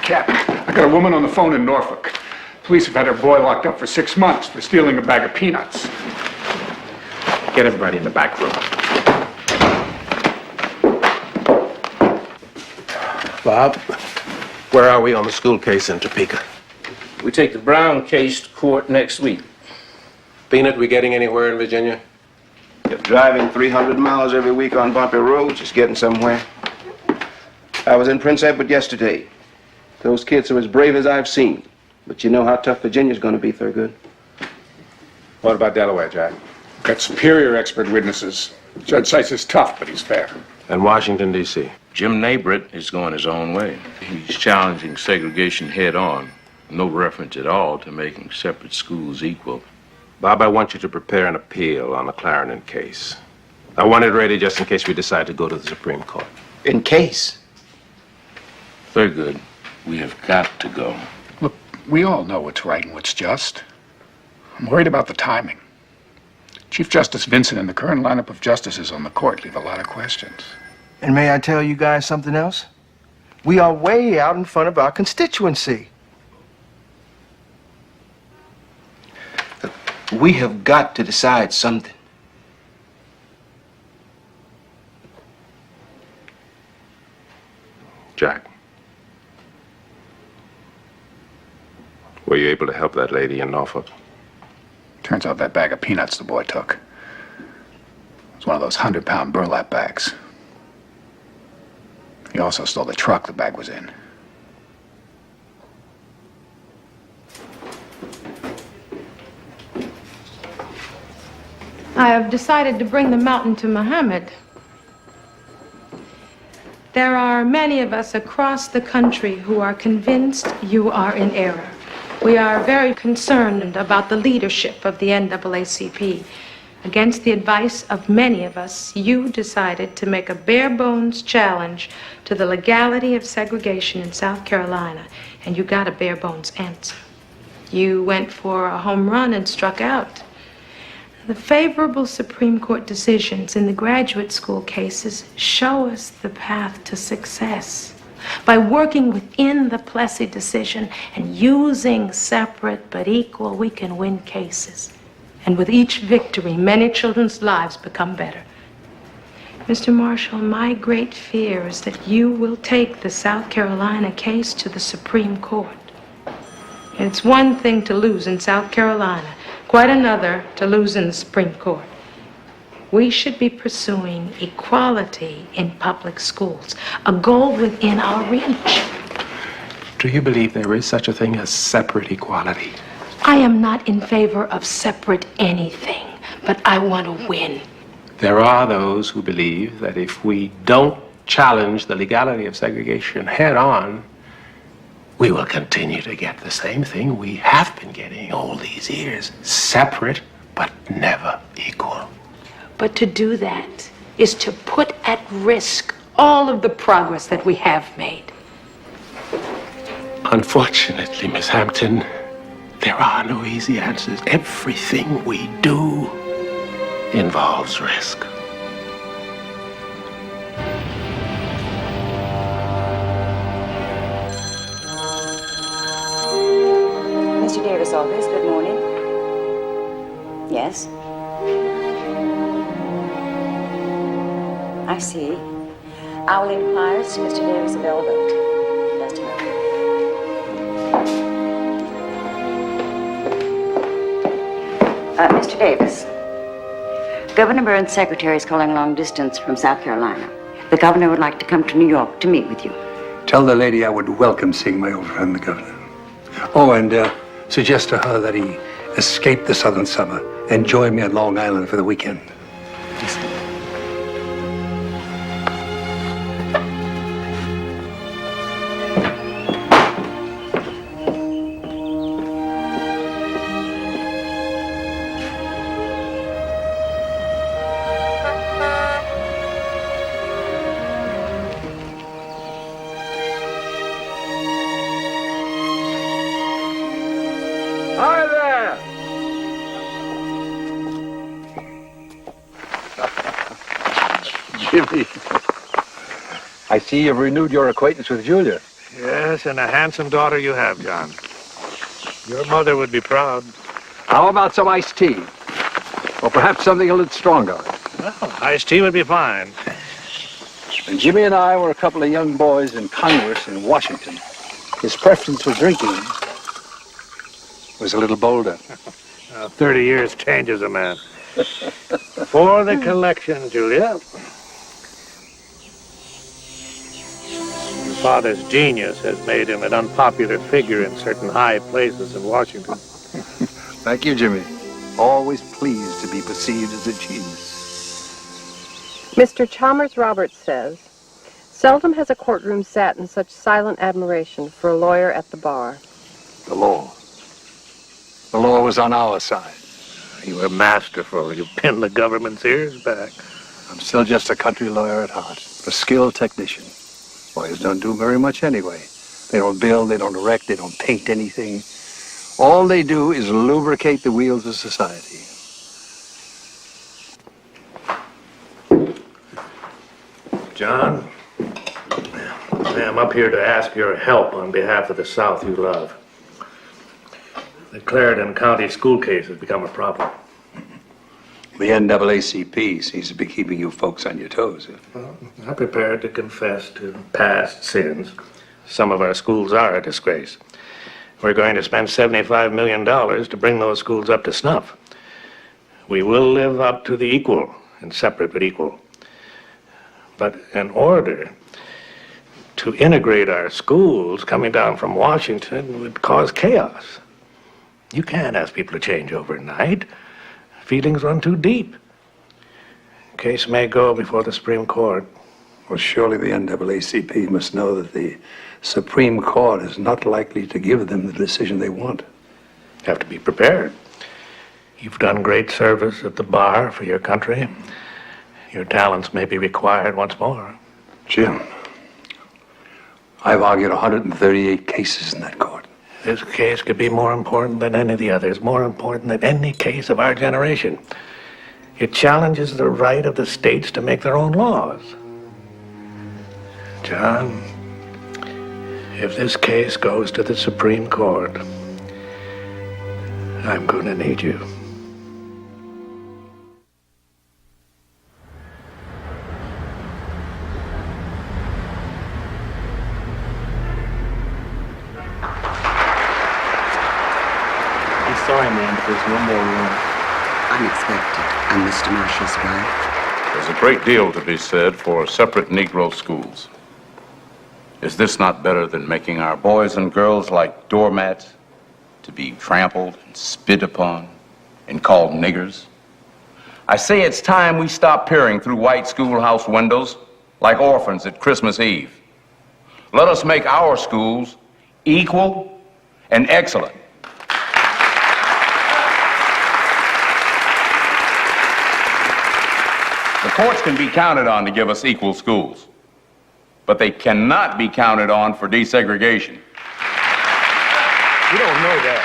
Captain, I got a woman on the phone in Norfolk. Police have had her boy locked up for 6 months for stealing a bag of peanuts. Get everybody in the back room. Bob, where are we on the school case in Topeka? We take the Brown case to court next week. Peanut, we getting anywhere in Virginia? If driving 300 miles every week on bumpy roads is getting somewhere. I was in Prince Edward yesterday. Those kids are as brave as I've seen. But you know how tough Virginia's going to be, Thurgood. What about Delaware, Jack? Got superior expert witnesses. Judge Sykes is tough, but he's fair. And Washington, D.C.? Jim Nabrett is going his own way. He's challenging segregation head on. No reference at all to making separate schools equal. Bob, I want you to prepare an appeal on the Clarendon case. I want it ready just in case we decide to go to the Supreme Court. In case? Thurgood, we have got to go. Look, we all know what's right and what's just. I'm worried about the timing. Chief Justice Vincent and the current lineup of justices on the court leave a lot of questions. And may I tell you guys something else? We are way out in front of our constituency. We have got to decide something. Jack, were you able to help that lady in Norfolk? Turns out that bag of peanuts the boy took was one of those 100-pound burlap bags. He also stole the truck the bag was in. I have decided to bring the mountain to Muhammad. There are many of us across the country who are convinced you are in error. We are very concerned about the leadership of the NAACP. Against the advice of many of us, you decided to make a bare-bones challenge to the legality of segregation in South Carolina, and you got a bare-bones answer. You went for a home run and struck out. The favorable Supreme Court decisions in the graduate school cases show us the path to success. By working within the Plessy decision and using separate but equal, we can win cases. And with each victory, many children's lives become better. Mr. Marshall, my great fear is that you will take the South Carolina case to the Supreme Court. And it's one thing to lose in South Carolina, quite another to lose in the Supreme Court. We should be pursuing equality in public schools, a goal within our reach. Do you believe there is such a thing as separate equality? I am not in favor of separate anything, but I want to win. There are those who believe that if we don't challenge the legality of segregation head on, we will continue to get the same thing we have been getting all these years. Separate, but never equal. But to do that is to put at risk all of the progress that we have made. Unfortunately, Miss Hampton, there are no easy answers. Everything we do involves risk. Mr. Davis' office, good morning. Yes? I see. I will inquire as to Mr. Davis' availability. Just a moment. Mr. Davis, Governor Burns' secretary is calling long distance from South Carolina. The governor would like to come to New York to meet with you. Tell the lady I would welcome seeing my old friend, the governor. Oh, and suggest to her that he escape the southern summer and join me on Long Island for the weekend. Hi there! Jimmy, I see you've renewed your acquaintance with Julia. Yes, and a handsome daughter you have, John. Your mother would be proud. How about some iced tea? Or perhaps something a little stronger? Well, iced tea would be fine. When Jimmy and I were a couple of young boys in Congress in Washington, his preference for drinking was a little bolder. 30 years changes a man. For the collection, Julia. Your father's genius has made him an unpopular figure in certain high places in Washington. Thank you, Jimmy. Always pleased to be perceived as a genius. Mr. Chalmers Roberts says, seldom has a courtroom sat in such silent admiration for a lawyer at the bar. The law. The law was on our side. You were masterful. You pinned the government's ears back. I'm still just a country lawyer at heart, a skilled technician. Lawyers don't do very much anyway. They don't build, they don't erect, they don't paint anything. All they do is lubricate the wheels of society. John, I'm up here to ask your help on behalf of the South you love. The Clarendon County school case has become a problem. The NAACP seems to be keeping you folks on your toes. Well, I'm prepared to confess to past sins. Some of our schools are a disgrace. We're going to spend $75 million to bring those schools up to snuff. We will live up to the equal and separate but equal. But in order to integrate our schools coming down from Washington would cause chaos. You can't ask people to change overnight. Feelings run too deep. Case may go before the Supreme Court. Well, surely the NAACP must know that the Supreme Court is not likely to give them the decision they want. Have to be prepared. You've done great service at the bar for your country. Your talents may be required once more. Jim, I've argued 138 cases in that court. This case could be more important than any of the others, more important than any case of our generation. It challenges the right of the states to make their own laws. John, if this case goes to the Supreme Court, I'm going to need you. Sorry, ma'am, but there's no more room. Unexpected. I'm Mr. Marshall's wife. There's a great deal to be said for separate Negro schools. Is this not better than making our boys and girls like doormats to be trampled and spit upon and called niggers? I say it's time we stop peering through white schoolhouse windows like orphans at Christmas Eve. Let us make our schools equal and excellent. Courts can be counted on to give us equal schools, but they cannot be counted on for desegregation. You don't know that.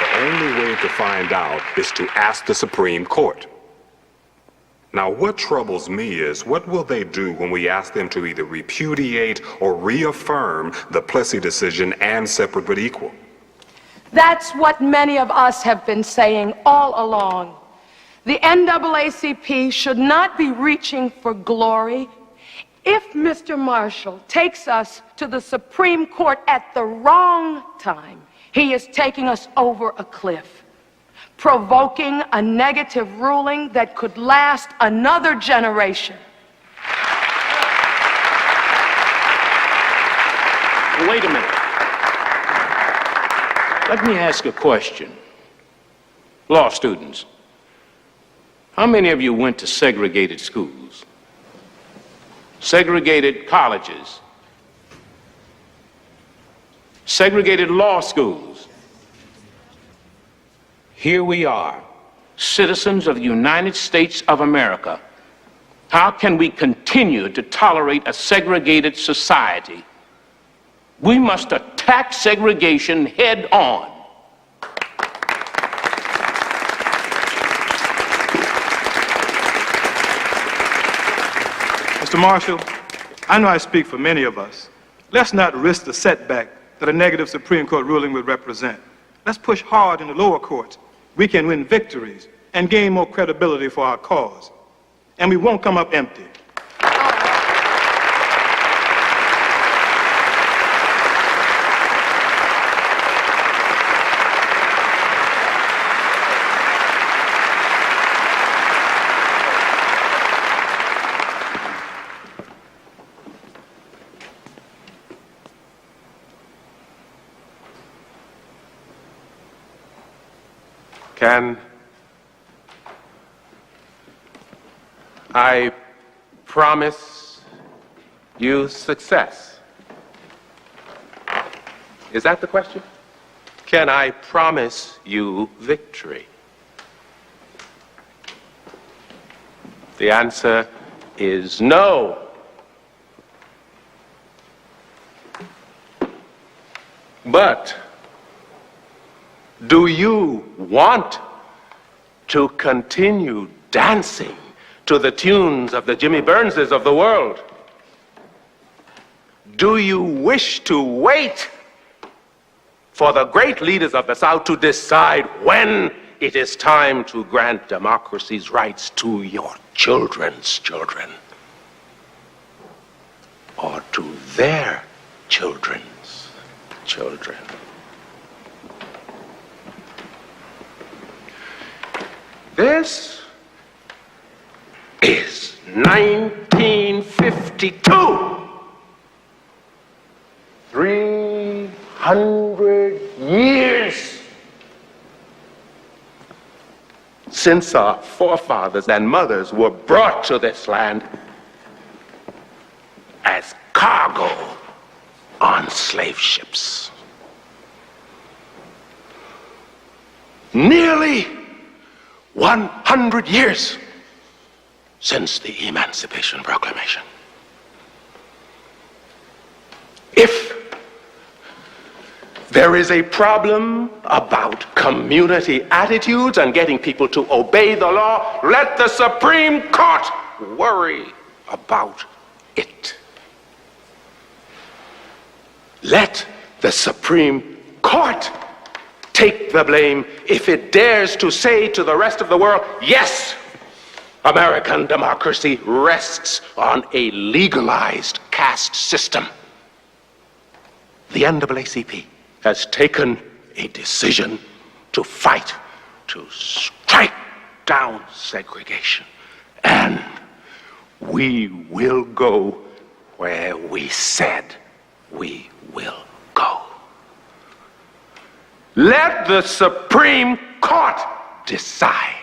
The only way to find out is to ask the Supreme Court. Now, what troubles me is, what will they do when we ask them to either repudiate or reaffirm the Plessy decision and separate but equal? That's what many of us have been saying all along. The NAACP should not be reaching for glory. If Mr. Marshall takes us to the Supreme Court at the wrong time, he is taking us over a cliff, provoking a negative ruling that could last another generation. Wait a minute. Let me ask a question. Law students, how many of you went to segregated schools? Segregated colleges? Segregated law schools? Here we are, citizens of the United States of America. How can we continue to tolerate a segregated society? We must attack segregation head on. Mr. Marshall, I know I speak for many of us. Let's not risk the setback that a negative Supreme Court ruling would represent. Let's push hard in the lower courts. We can win victories and gain more credibility for our cause. And we won't come up empty. Can I promise you success? Is that the question? Can I promise you victory? The answer is no. But do you want to continue dancing to the tunes of the Jimmy Burnses of the world? Do you wish to wait for the great leaders of the South to decide when it is time to grant democracy's rights to your children's children, or to their children's children? This is 1952. 300 years since our forefathers and mothers were brought to this land as cargo on slave ships. Nearly 100 years since the Emancipation Proclamation. If there is a problem about community attitudes and getting people to obey the law, let the Supreme Court worry about it. Let the Supreme Court take the blame if it dares to say to the rest of the world, yes, American democracy rests on a legalized caste system. The NAACP has taken a decision to fight, to strike down segregation. And we will go where we said we will go. Let the Supreme Court decide.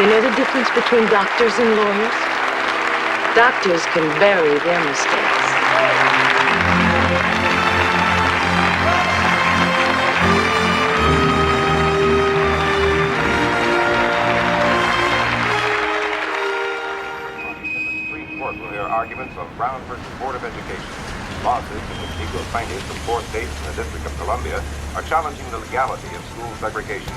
You know the difference between doctors and lawyers? Doctors can bury their mistakes. Court will hear arguments of Brown versus Board of Education. Lawsuits in which Negro plaintiffs from 4 states and the District of Columbia are challenging the legality of school segregation.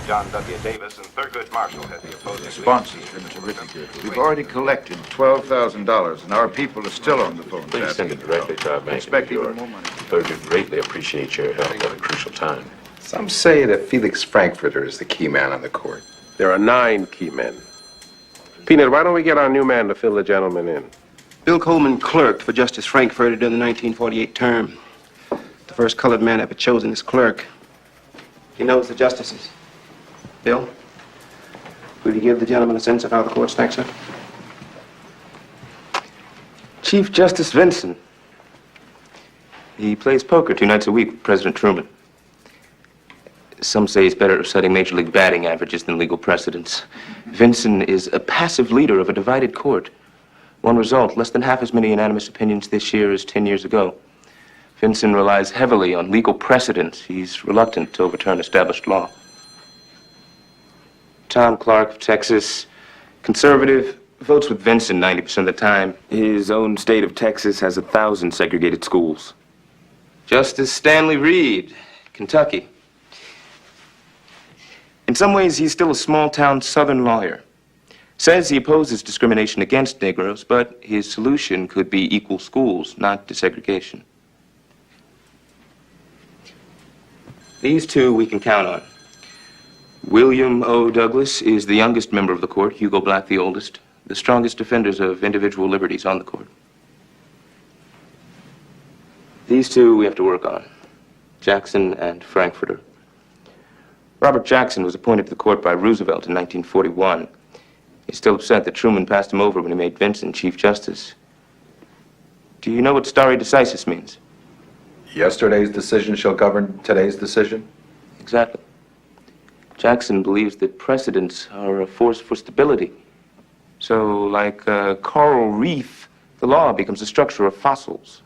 John W. Davis and Thurgood Marshall had the opposing. The response has been terrific. We've already collected $12,000, and our people are still on the phone. Please send it directly to our bank. Expect even more money. Thurgood greatly appreciate your help at a crucial time. Some say that Felix Frankfurter is the key man on the court. There are 9 key men. Peanut, why don't we get our new man to fill the gentleman in? Bill Coleman clerked for Justice Frankfurter during the 1948 term. The first colored man ever chosen as clerk. He knows the justices. Bill, will you give the gentleman a sense of how the court stacks up? Chief Justice Vinson. He plays poker 2 nights a week with President Truman. Some say he's better at setting Major League batting averages than legal precedents. Vinson is a passive leader of a divided court. One result, less than half as many unanimous opinions this year as 10 years ago. Vinson relies heavily on legal precedents. He's reluctant to overturn established law. Tom Clark of Texas, conservative, votes with Vinson 90% of the time. His own state of Texas has 1,000 segregated schools. Justice Stanley Reed, Kentucky. In some ways, he's still a small-town Southern lawyer. Says he opposes discrimination against Negroes, but his solution could be equal schools, not desegregation. These 2 we can count on. William O. Douglas is the youngest member of the court, Hugo Black the oldest, the strongest defenders of individual liberties on the court. These 2 we have to work on, Jackson and Frankfurter. Robert Jackson was appointed to the court by Roosevelt in 1941. He's still upset that Truman passed him over when he made Vinson Chief Justice. Do you know what stare decisis means? Yesterday's decision shall govern today's decision? Exactly. Jackson believes that precedents are a force for stability. So, like a coral reef, the law becomes a structure of fossils.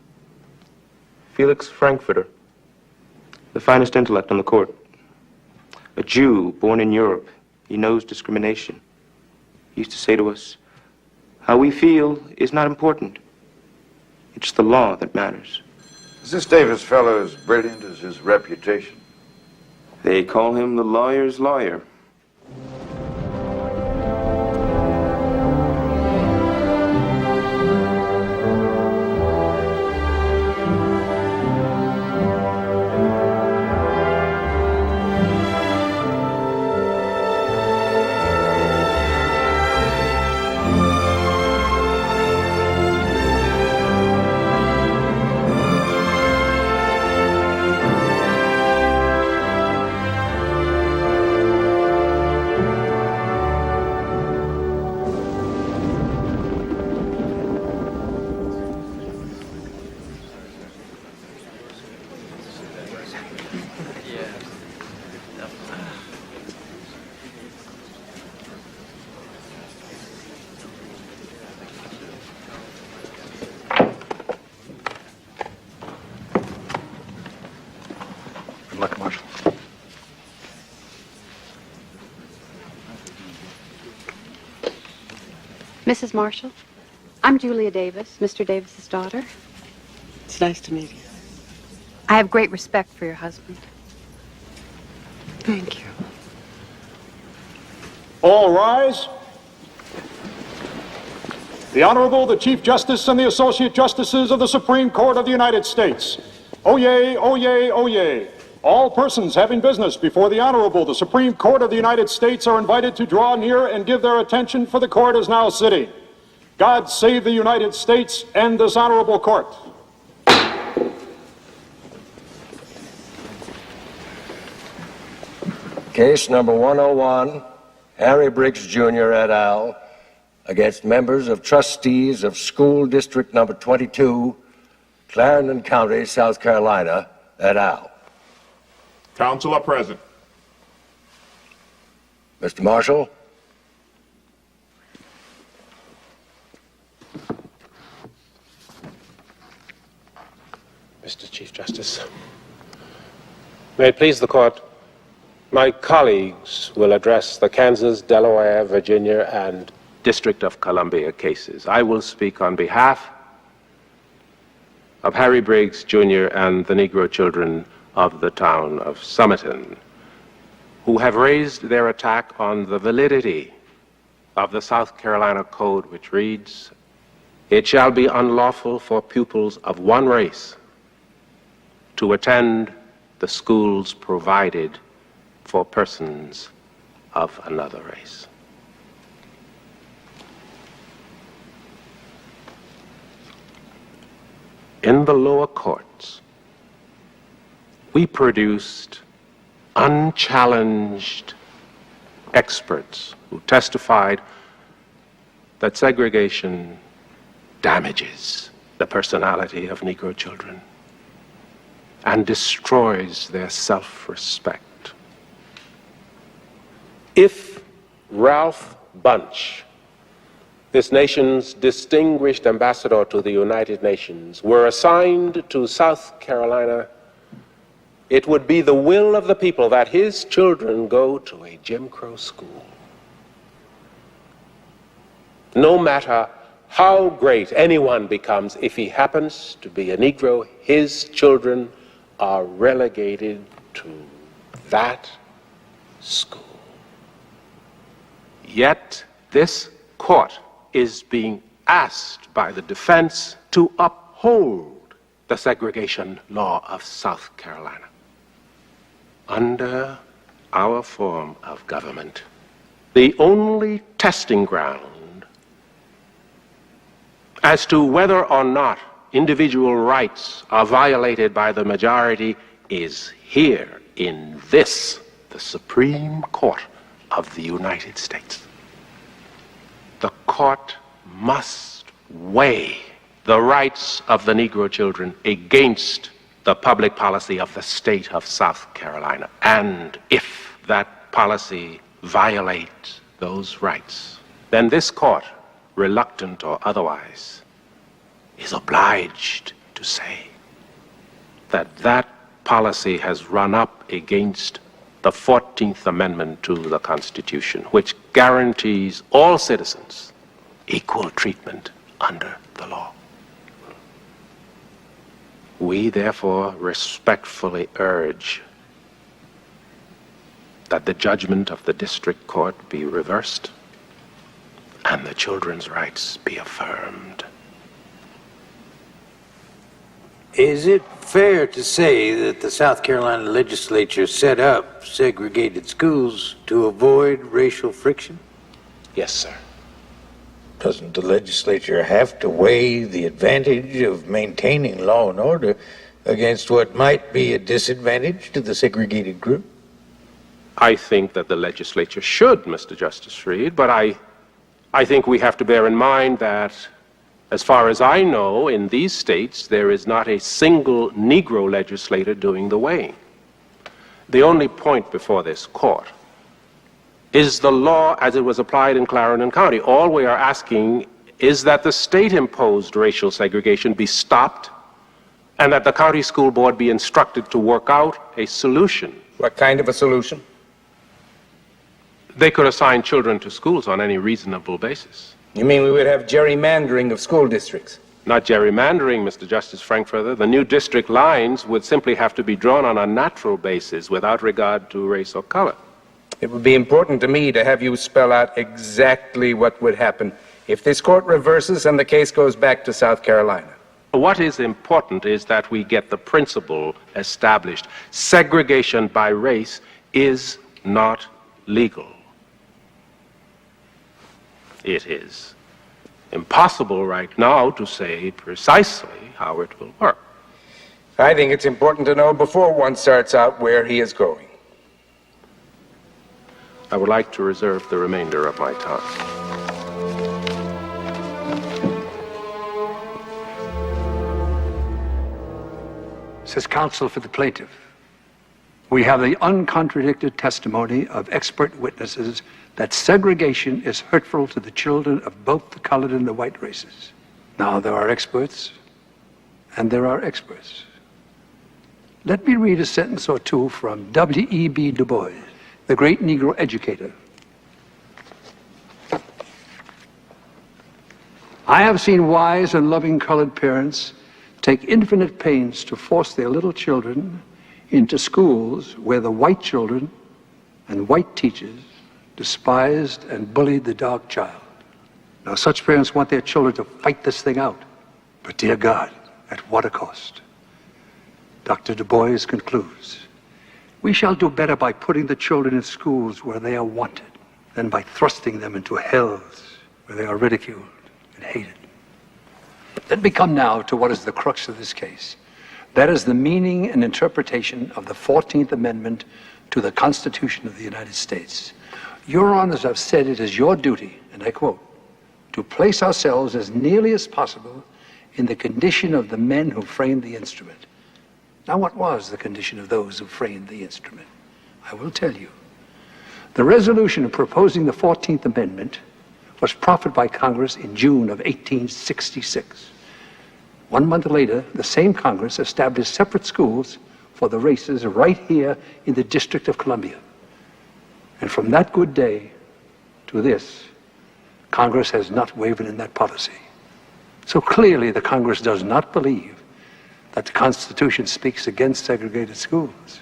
Felix Frankfurter, the finest intellect on the court. A Jew born in Europe. He knows discrimination. He used to say to us, how we feel is not important. It's the law that matters. Is this Davis fellow as brilliant as his reputation? They call him the lawyer's lawyer. Good luck, Marshall. Mrs. Marshall, I'm Julia Davis, Mr. Davis's daughter. It's nice to meet you. I have great respect for your husband. Thank you. All rise. The Honorable, the Chief Justice and the Associate Justices of the Supreme Court of the United States. Oyez, oyez, oyez. All persons having business before the Honorable, the Supreme Court of the United States are invited to draw near and give their attention, for the court is now sitting. God save the United States and this honorable court. Case number 101, Harry Briggs Jr. et al. Against members of trustees of School District number 22, Clarendon County, South Carolina, et al. Counsel are present. Mr. Marshall? Mr. Chief Justice. May it please the court, my colleagues will address the Kansas, Delaware, Virginia, and District of Columbia cases. I will speak on behalf of Harry Briggs, Jr. and the Negro children of the town of Summerton, who have raised their attack on the validity of the South Carolina Code, which reads, "It shall be unlawful for pupils of one race to attend the schools provided for persons of another race." In the lower courts, we produced unchallenged experts who testified that segregation damages the personality of Negro children and destroys their self-respect. If Ralph Bunche, this nation's distinguished ambassador to the United Nations, were assigned to South Carolina, it would be the will of the people that his children go to a Jim Crow school. No matter how great anyone becomes, if he happens to be a Negro, his children are relegated to that school. Yet this court is being asked by the defense to uphold the segregation law of South Carolina. Under our form of government, the only testing ground as to whether or not individual rights are violated by the majority is here in this, the Supreme Court of the United States. The court must weigh the rights of the Negro children against the public policy of the state of South Carolina. And if that policy violates those rights, then this court, reluctant or otherwise, is obliged to say that that policy has run up against the 14th Amendment to the Constitution, which guarantees all citizens equal treatment under the law. We therefore respectfully urge that the judgment of the district court be reversed and the children's rights be affirmed. Is it fair to say that the South Carolina legislature set up segregated schools to avoid racial friction? Yes, sir. Doesn't the legislature have to weigh the advantage of maintaining law and order against what might be a disadvantage to the segregated group? I think that the legislature should, Mr. Justice Reed, but I think we have to bear in mind that, as far as I know, in these states, there is not a single Negro legislator doing the weighing. The only point before this court is the law as it was applied in Clarendon County. All we are asking is that the state-imposed racial segregation be stopped and that the county school board be instructed to work out a solution. What kind of a solution? They could assign children to schools on any reasonable basis. You mean we would have gerrymandering of school districts? Not gerrymandering, Mr. Justice Frankfurter. The new district lines would simply have to be drawn on a natural basis without regard to race or color. It would be important to me to have you spell out exactly what would happen if this court reverses and the case goes back to South Carolina. What is important is that we get the principle established. Segregation by race is not legal. It is impossible right now to say precisely how it will work. I think it's important to know before one starts out where he is going. I would like to reserve the remainder of my time. Says counsel for the plaintiff. We have the uncontradicted testimony of expert witnesses that segregation is hurtful to the children of both the colored and the white races. Now, there are experts, and there are experts. Let me read a sentence or two from W.E.B. Du Bois, the great Negro educator. I have seen wise and loving colored parents take infinite pains to force their little children into schools where the white children and white teachers despised and bullied the dark child. Now, such parents want their children to fight this thing out. But, dear God, at what a cost? Dr. Du Bois concludes, we shall do better by putting the children in schools where they are wanted than by thrusting them into hells where they are ridiculed and hated. Let me come now to what is the crux of this case. That is the meaning and interpretation of the 14th Amendment to the Constitution of the United States. Your honors have said it is your duty, and I quote, to place ourselves as nearly as possible in the condition of the men who framed the instrument. Now, what was the condition of those who framed the instrument? I will tell you. The resolution proposing the 14th Amendment was proffered by Congress in June of 1866. 1 month later, the same Congress established separate schools for the races right here in the District of Columbia. And from that good day to this, Congress has not wavered in that policy. So clearly, the Congress does not believe that the Constitution speaks against segregated schools.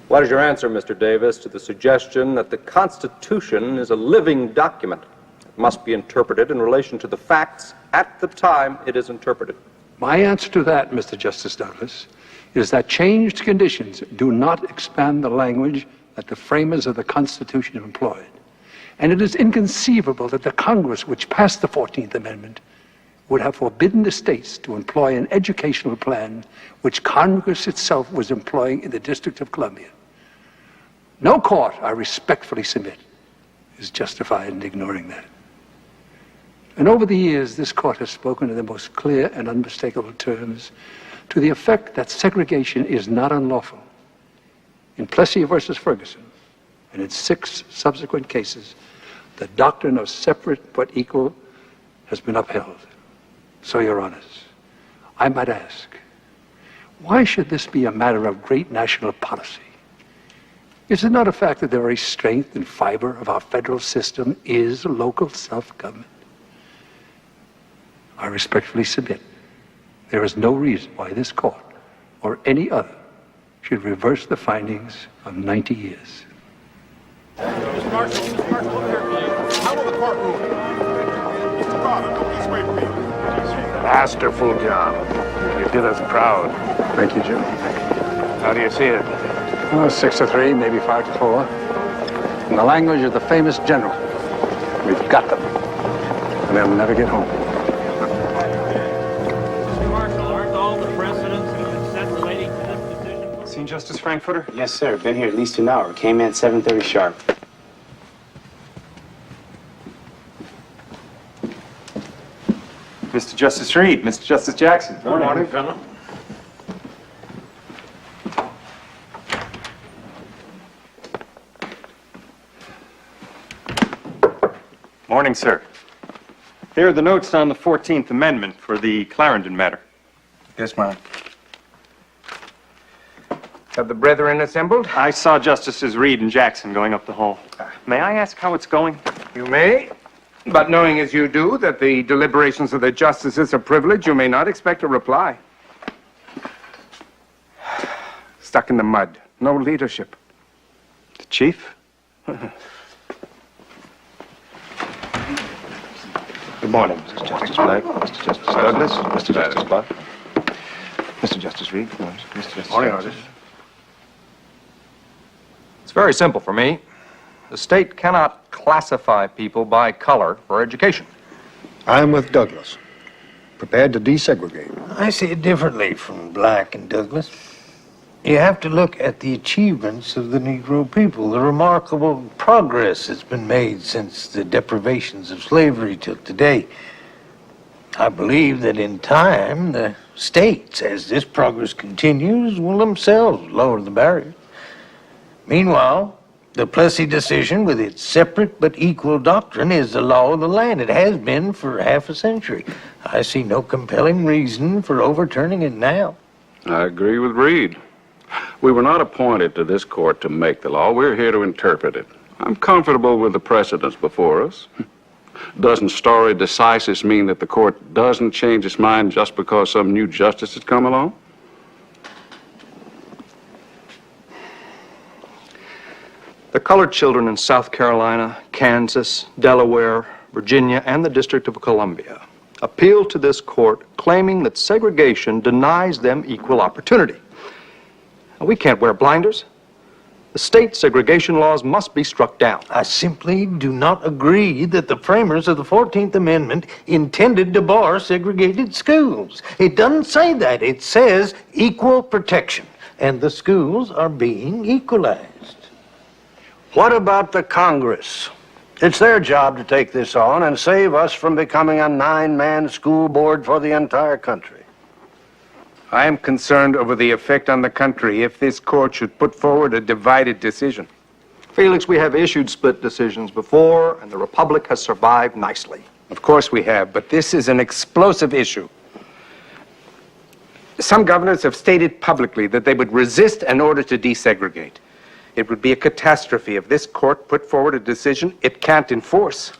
What is your answer, Mr. Davis, to the suggestion that the Constitution is a living document? It must be interpreted in relation to the facts at the time it is interpreted. My answer to that, Mr. Justice Douglas, is that changed conditions do not expand the language that the framers of the Constitution employed. And it is inconceivable that the Congress which passed the 14th Amendment would have forbidden the states to employ an educational plan which Congress itself was employing in the District of Columbia. No court, I respectfully submit, is justified in ignoring that. And over the years, this court has spoken in the most clear and unmistakable terms to the effect that segregation is not unlawful. In Plessy versus Ferguson, and in 6 subsequent cases, the doctrine of separate but equal has been upheld. So, Your Honors, I might ask, why should this be a matter of great national policy? Is it not a fact that the very strength and fiber of our federal system is local self-government? I respectfully submit there is no reason why this court or any other should reverse the findings of 90 years. Mr. Marshall, look here, please. How will the court rule? Mr. Carter, don't be swayed from me. Masterful job. You did us proud. Thank you, Jim. How do you see it? Oh, 6-3, maybe 5-4. In the language of the famous general, we've got them, and they'll never get home. Mr. Marshall, aren't all the precedents that have been set relating to this decision? Seen Justice Frankfurter? Yes, sir. Been here at least an hour. Came in at 7:30 sharp. Mr. Justice Reed, Mr. Justice Jackson. Good morning, Colonel. Morning, sir. Here are the notes on the 14th Amendment for the Clarendon matter. Yes, ma'am. Have the brethren assembled? I saw Justices Reed and Jackson going up the hall. May I ask how it's going? You may, but knowing as you do that the deliberations of the justices are privileged, you may not expect a reply. Stuck in the mud. No leadership. The chief? Good morning, Mr. Justice Black, Mr. Justice Douglas, Mr. Justice Clark, Mr. Justice Reed, Mr. Justice Morning, Jackson. Artis. It's very simple for me. The state cannot classify people by color for education. I'm with Douglas, prepared to desegregate. I see it differently from Black and Douglas. You have to look at the achievements of the Negro people, the remarkable progress that's been made since the deprivations of slavery till today. I believe that in time, the states, as this progress continues, will themselves lower the barrier. Meanwhile, the Plessy decision, with its separate but equal doctrine, is the law of the land. It has been for half a century. I see no compelling reason for overturning it now. I agree with Reed. We were not appointed to this court to make the law. We're here to interpret it. I'm comfortable with the precedents before us. Doesn't stare decisis mean that the court doesn't change its mind just because some new justice has come along? The colored children in South Carolina, Kansas, Delaware, Virginia, and the District of Columbia appealed to this court claiming that segregation denies them equal opportunity. Now, we can't wear blinders. The state segregation laws must be struck down. I simply do not agree that the framers of the 14th Amendment intended to bar segregated schools. It doesn't say that. It says equal protection, and the schools are being equalized. What about the Congress? It's their job to take this on and save us from becoming a 9-man school board for the entire country. I am concerned over the effect on the country if this court should put forward a divided decision. Felix, we have issued split decisions before, and the Republic has survived nicely. Of course we have, but this is an explosive issue. Some governors have stated publicly that they would resist an order to desegregate. It would be a catastrophe if this court put forward a decision it can't enforce.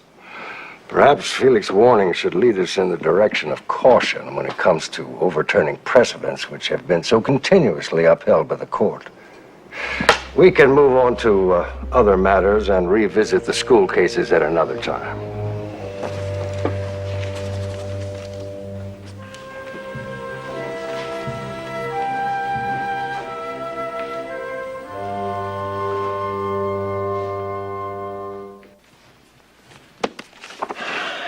Perhaps Felix's warning should lead us in the direction of caution when it comes to overturning precedents which have been so continuously upheld by the court. We can move on to other matters and revisit the school cases at another time.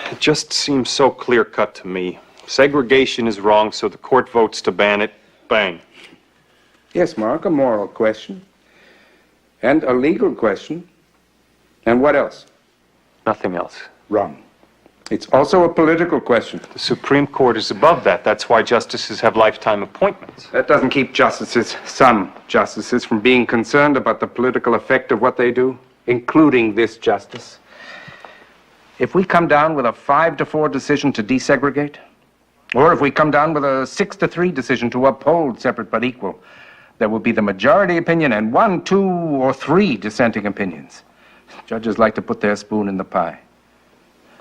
It just seems so clear-cut to me. Segregation is wrong, so the court votes to ban it. Bang. Yes, Mark, a moral question. And a legal question. And what else? Nothing else. Wrong. It's also a political question. The Supreme Court is above that. That's why justices have lifetime appointments. That doesn't keep justices, some justices, from being concerned about the political effect of what they do, including this justice. If we come down with a 5-4 decision to desegregate, or if we come down with a 6-3 decision to uphold separate but equal, there will be the majority opinion and 1, 2, or 3 dissenting opinions. Judges like to put their spoon in the pie.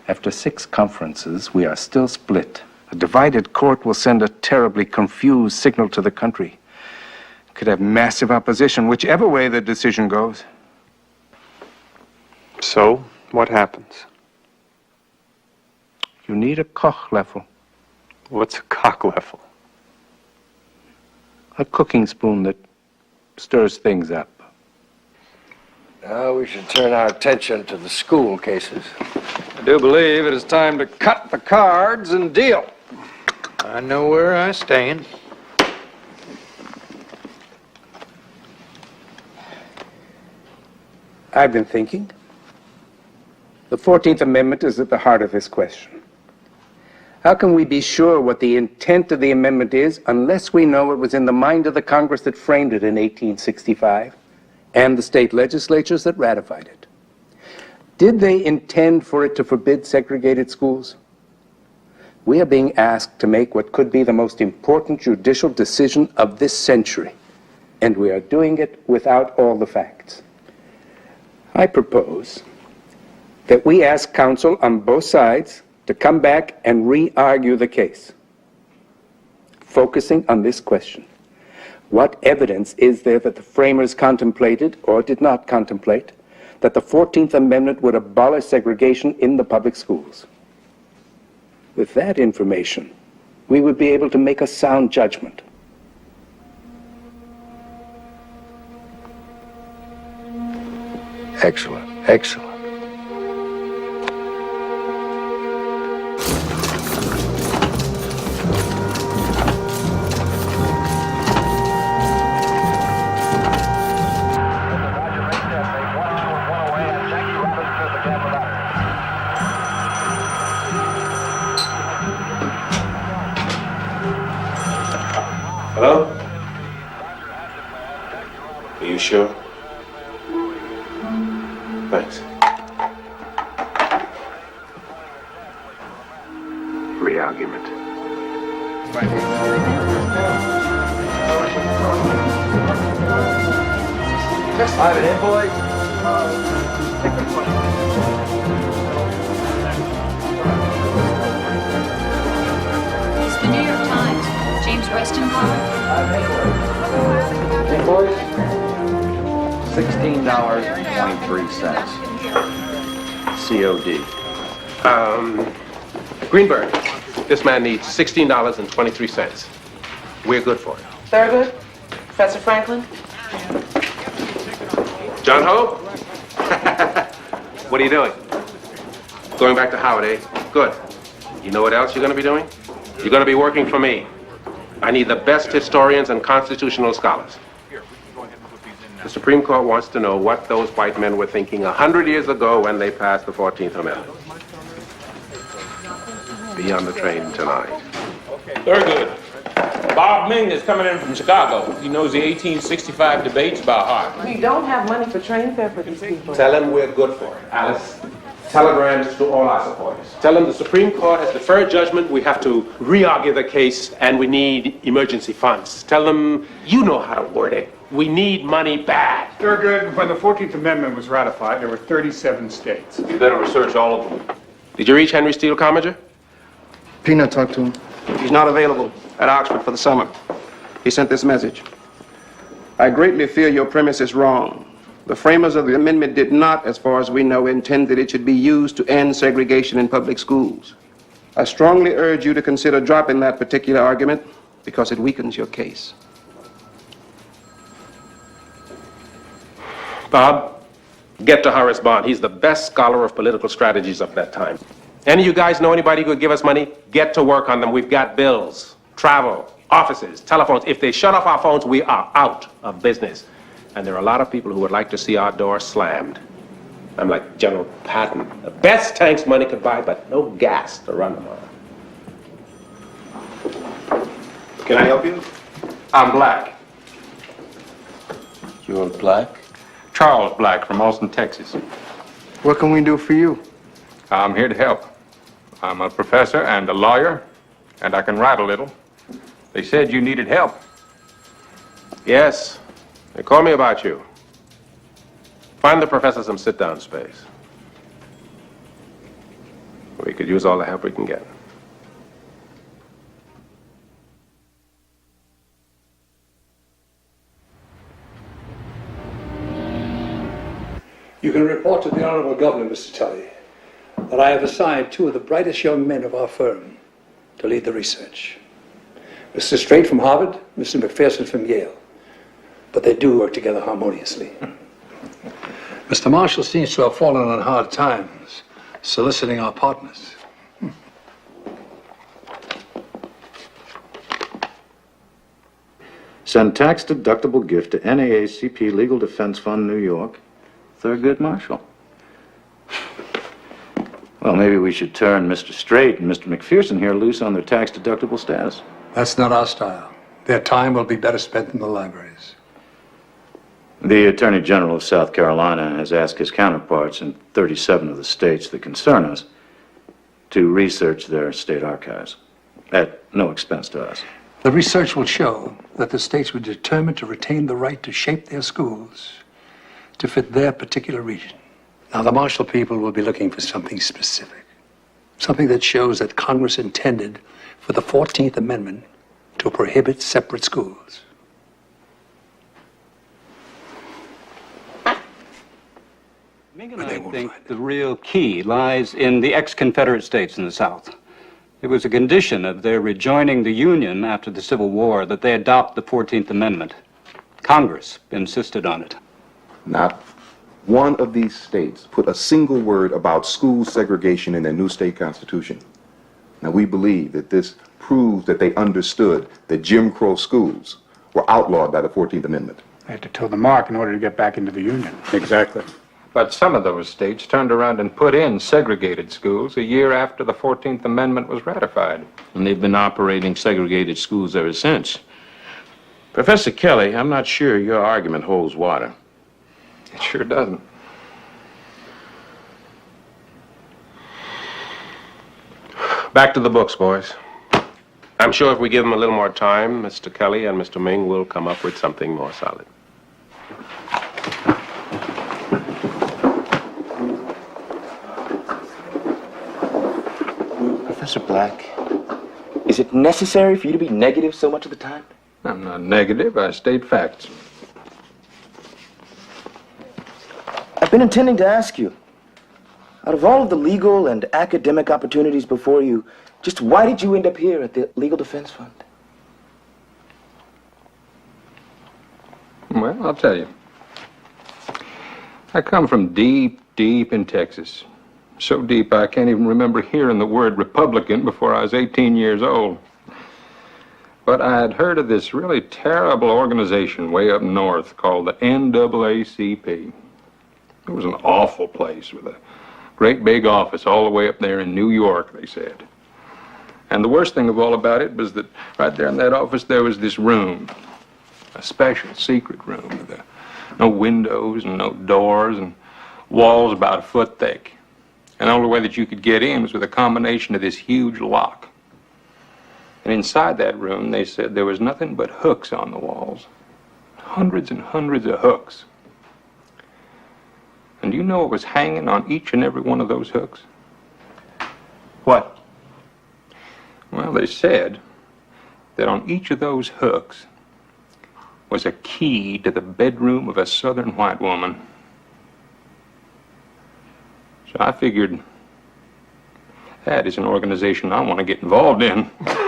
After 6 conferences, we are still split. A divided court will send a terribly confused signal to the country. It could have massive opposition, whichever way the decision goes. So, what happens? You need a Kochlöffel. What's a Kochlöffel? A cooking spoon that stirs things up. Now we should turn our attention to the school cases. I do believe it is time to cut the cards and deal. I know where I stand. I've been thinking. The 14th Amendment is at the heart of this question. How can we be sure what the intent of the amendment is unless we know it was in the mind of the Congress that framed it in 1865 and the state legislatures that ratified it? Did they intend for it to forbid segregated schools? We are being asked to make what could be the most important judicial decision of this century, and we are doing it without all the facts. I propose that we ask counsel on both sides to come back and re-argue the case, focusing on this question. What evidence is there that the framers contemplated or did not contemplate that the 14th Amendment would abolish segregation in the public schools? With that information, we would be able to make a sound judgment. Excellent, excellent. Hello? Are you sure? Thanks. Re-argument. Right. Private in, boys. It's the New York Times. James Weston calling. Hey, boys. $16.23. COD. Greenberg, this man needs $16.23. We're good for it. Thurgood? Professor Franklin? John Ho? What are you doing? Going back to Howard, eh? Good. You know what else you're going to be doing? You're going to be working for me. I need the best historians and constitutional scholars. The Supreme Court wants to know what those white men were thinking 100 years ago when they passed the 14th Amendment. Be on the train tonight. Thurgood. Bob Ming is coming in from Chicago. He knows the 1865 debates by heart. We don't have money for train fare for these people. Tell them we're good for it, Alice. Telegrams to all our supporters. Tell them the Supreme Court has deferred judgment, we have to re-argue the case, and we need emergency funds. Tell them you know how to word it. We need money bad. Thurgood, when the 14th Amendment was ratified, there were 37 states. You better research all of them. Did you reach Henry Steele Commager? Peanut, talk to him. He's not available at Oxford for the summer. He sent this message. I greatly fear your premise is wrong. The framers of the amendment did not, as far as we know, intend that it should be used to end segregation in public schools. I strongly urge you to consider dropping that particular argument because it weakens your case. Bob, get to Horace Bond. He's the best scholar of political strategies of that time. Any of you guys know anybody who could give us money? Get to work on them. We've got bills, travel, offices, telephones. If they shut off our phones, we are out of business. And there are a lot of people who would like to see our door slammed. I'm like General Patton. The best tanks money could buy, but no gas to run them on. Can I help you? I'm Black. You're Black? Charles Black from Austin, Texas. What can we do for you? I'm here to help. I'm a professor and a lawyer, and I can write a little. They said you needed help. Yes. They call me about you. Find the professor some sit-down space. We could use all the help we can get. You can report to the Honorable Governor, Mr. Tully, that I have assigned two of the brightest young men of our firm to lead the research. Mr. Strait from Harvard, Mr. McPherson from Yale. But they do work together harmoniously. Mr. Marshall seems to have fallen on hard times, soliciting our partners. Send tax-deductible gift to NAACP Legal Defense Fund, New York. Thurgood Marshall. Well, maybe we should turn Mr. Strait and Mr. McPherson here loose on their tax-deductible status. That's not our style. Their time will be better spent in the libraries. The Attorney General of South Carolina has asked his counterparts in 37 of the states that concern us to research their state archives at no expense to us. The research will show that the states were determined to retain the right to shape their schools to fit their particular region. Now, the Marshall people will be looking for something specific, something that shows that Congress intended for the 14th Amendment to prohibit separate schools. Ming and I think the real key lies in the ex-Confederate states in the South. It was a condition of their rejoining the Union after the Civil War that they adopt the 14th Amendment. Congress insisted on it. Not one of these states put a single word about school segregation in their new state constitution. Now, we believe that this proves that they understood that Jim Crow schools were outlawed by the 14th Amendment. They had to toe the mark in order to get back into the Union. Exactly. But some of those states turned around and put in segregated schools a year after the 14th Amendment was ratified. And they've been operating segregated schools ever since. Professor Kelly, I'm not sure your argument holds water. It sure doesn't. Back to the books, boys. I'm sure if we give them a little more time, Mr. Kelly and Mr. Ming will come up with something more solid. Black. Is it necessary for you to be negative so much of the time? I'm not negative. I state facts. I've been intending to ask you, out of all of the legal and academic opportunities before you, just why did you end up here at the Legal Defense Fund? Well, I'll tell you. I come from deep, deep in Texas. So deep I can't even remember hearing the word Republican before I was 18 years old. But I had heard of this really terrible organization way up north called the NAACP. It was an awful place with a great big office all the way up there in New York, they said. And the worst thing of all about it was that right there in that office there was this room, a special secret room with no windows and no doors and walls about a foot thick. And the only way that you could get in was with a combination of this huge lock. And inside that room, they said there was nothing but hooks on the walls. Hundreds and hundreds of hooks. And do you know what was hanging on each and every one of those hooks? What? Well, they said that on each of those hooks was a key to the bedroom of a Southern white woman. So I figured that is an organization I want to get involved in. The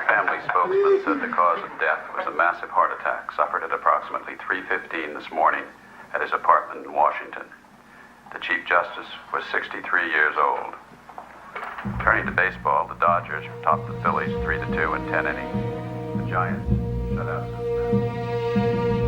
family spokesman said the cause of death was a massive heart attack suffered at approximately 3:15 this morning at his apartment in Washington. The Chief Justice was 63 years old. Turning to baseball, the Dodgers topped the Phillies 3-2 in 10 innings. The Giants shut out Cincinnati.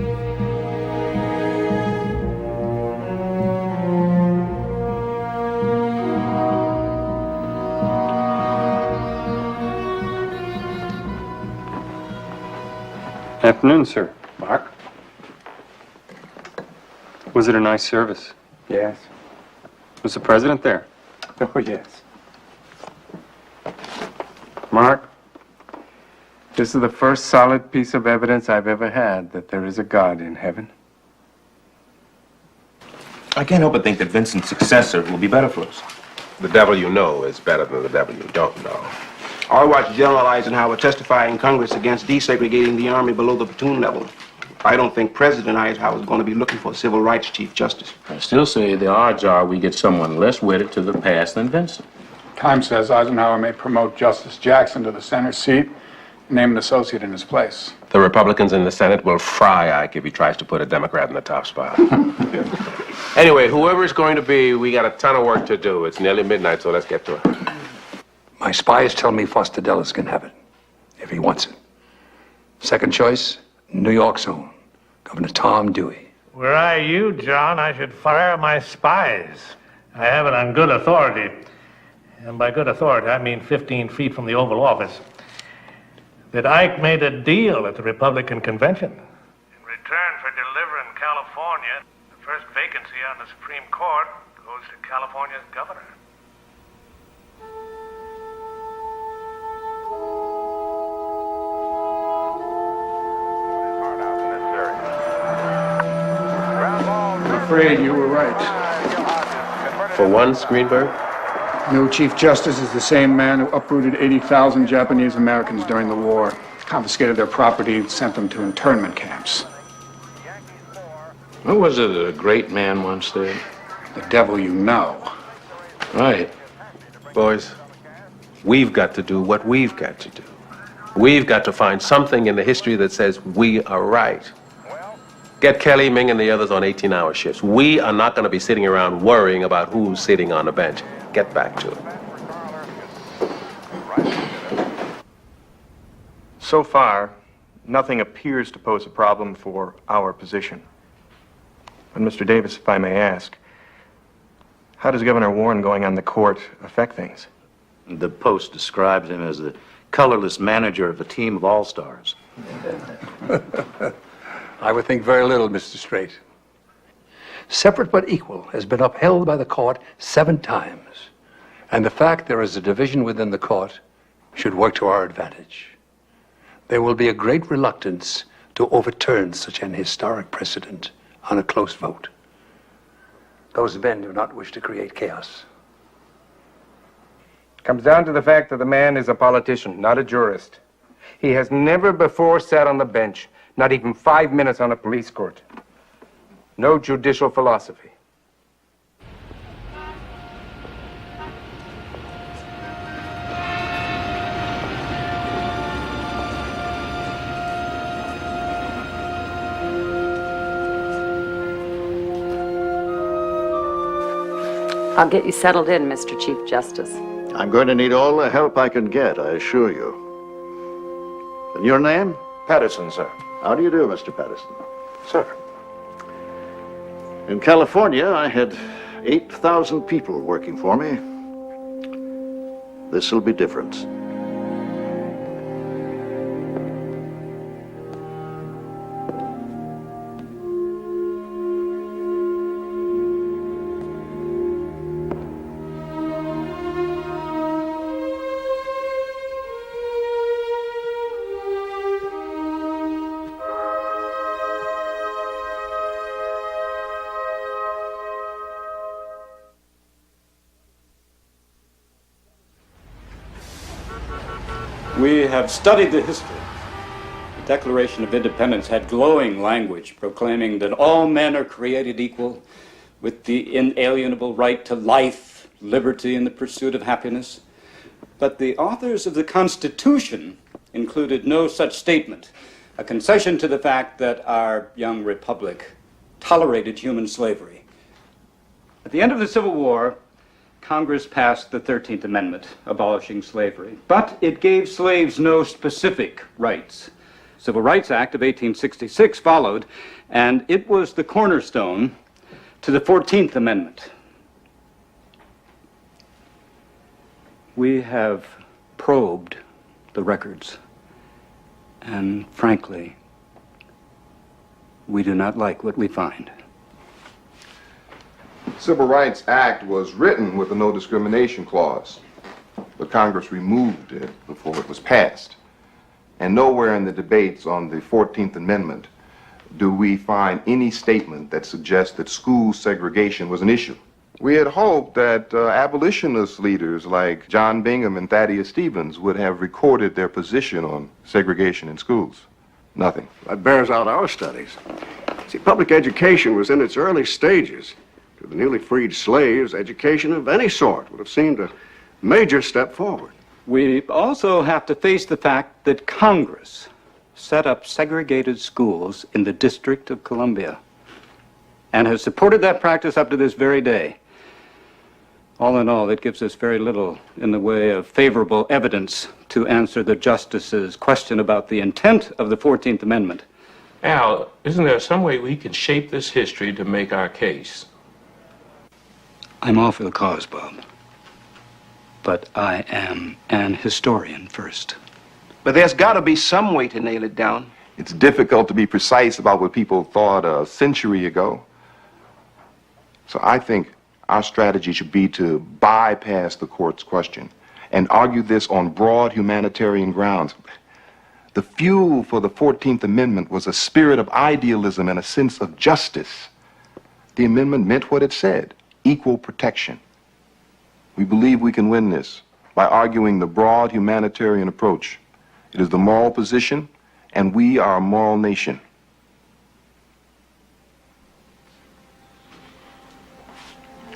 Afternoon, sir. Mark? Was it a nice service? Yes. Was the president there? Oh, yes. Mark, this is the first solid piece of evidence I've ever had that there is a God in heaven. I can't help but think that Vincent's successor will be better for us. The devil you know is better than the devil you don't know. I watched General Eisenhower testify in Congress against desegregating the Army below the platoon level. I don't think President Eisenhower is going to be looking for a civil rights Chief Justice. I still say the odds are we get someone less wedded to the past than Vincent. Time says Eisenhower may promote Justice Jackson to the Senate seat and name an associate in his place. The Republicans in the Senate will fry Ike if he tries to put a Democrat in the top spot. Anyway, whoever it's going to be, we got a ton of work to do. It's nearly midnight, so let's get to it. My spies tell me Foster Dulles can have it, if he wants it. Second choice, New York's own, Governor Tom Dewey. Were I you, John, I should fire my spies. I have it on good authority. And by good authority, I mean 15 feet from the Oval Office. That Ike made a deal at the Republican convention. In return for delivering California, the first vacancy on the Supreme Court goes to California's governor. I'm afraid you were right. For one, Greenberg? New Chief Justice is the same man who uprooted 80,000 Japanese Americans during the war, confiscated their property, and sent them to internment camps. What was it that a great man once said? The devil you know. Right. Boys, we've got to do what we've got to do. We've got to find something in the history that says we are right. Get Kelly, Ming, and the others on 18-hour shifts. We are not going to be sitting around worrying about who's sitting on the bench. Get back to it. So far, nothing appears to pose a problem for our position. But, Mr. Davis, if I may ask, how does Governor Warren going on the court affect things? The Post describes him as the colorless manager of a team of all-stars. I would think very little, Mr. Straight. Separate but equal has been upheld by the court 7 times. And the fact there is a division within the court should work to our advantage. There will be a great reluctance to overturn such an historic precedent on a close vote. Those men do not wish to create chaos. Comes down to the fact that the man is a politician, not a jurist. He has never before sat on the bench, not even 5 minutes on a police court. No judicial philosophy. I'll get you settled in, Mr. Chief Justice. I'm going to need all the help I can get, I assure you. And your name? Patterson, sir. How do you do, Mr. Patterson? Sir. In California, I had 8,000 people working for me. This'll be different. We have studied the history. The Declaration of Independence had glowing language proclaiming that all men are created equal with the inalienable right to life, liberty, and the pursuit of happiness. But the authors of the Constitution included no such statement, a concession to the fact that our young republic tolerated human slavery. At the end of the Civil War, Congress passed the 13th Amendment, abolishing slavery, but it gave slaves no specific rights. Civil Rights Act of 1866 followed, and it was the cornerstone to the 14th Amendment. We have probed the records, and frankly, we do not like what we find. Civil Rights Act was written with a no discrimination clause, but Congress removed it before it was passed. And nowhere in the debates on the 14th Amendment do we find any statement that suggests that school segregation was an issue. We had hoped that abolitionist leaders like John Bingham and Thaddeus Stevens would have recorded their position on segregation in schools. Nothing. That bears out our studies. See, public education was in its early stages. To the newly freed slaves, education of any sort would have seemed a major step forward. We also have to face the fact that Congress set up segregated schools in the District of Columbia and has supported that practice up to this very day. All in all, it gives us very little in the way of favorable evidence to answer the justice's question about the intent of the 14th Amendment. Al, isn't there some way we can shape this history to make our case? I'm all for the cause, Bob. But I am an historian first. But there's got to be some way to nail it down. It's difficult to be precise about what people thought a century ago. So I think our strategy should be to bypass the court's question and argue this on broad humanitarian grounds. The fuel for the 14th Amendment was a spirit of idealism and a sense of justice. The amendment meant what it said. Equal protection. We believe we can win this by arguing the broad humanitarian approach. It is the moral position, and we are a moral nation.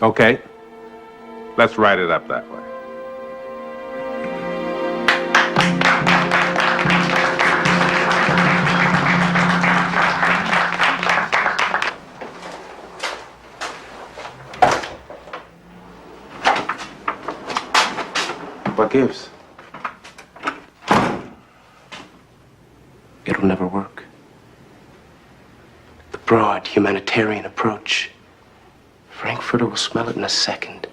Okay, let's write it up that way. What gives? It'll never work. The broad humanitarian approach. Frankfurter will smell it in a second.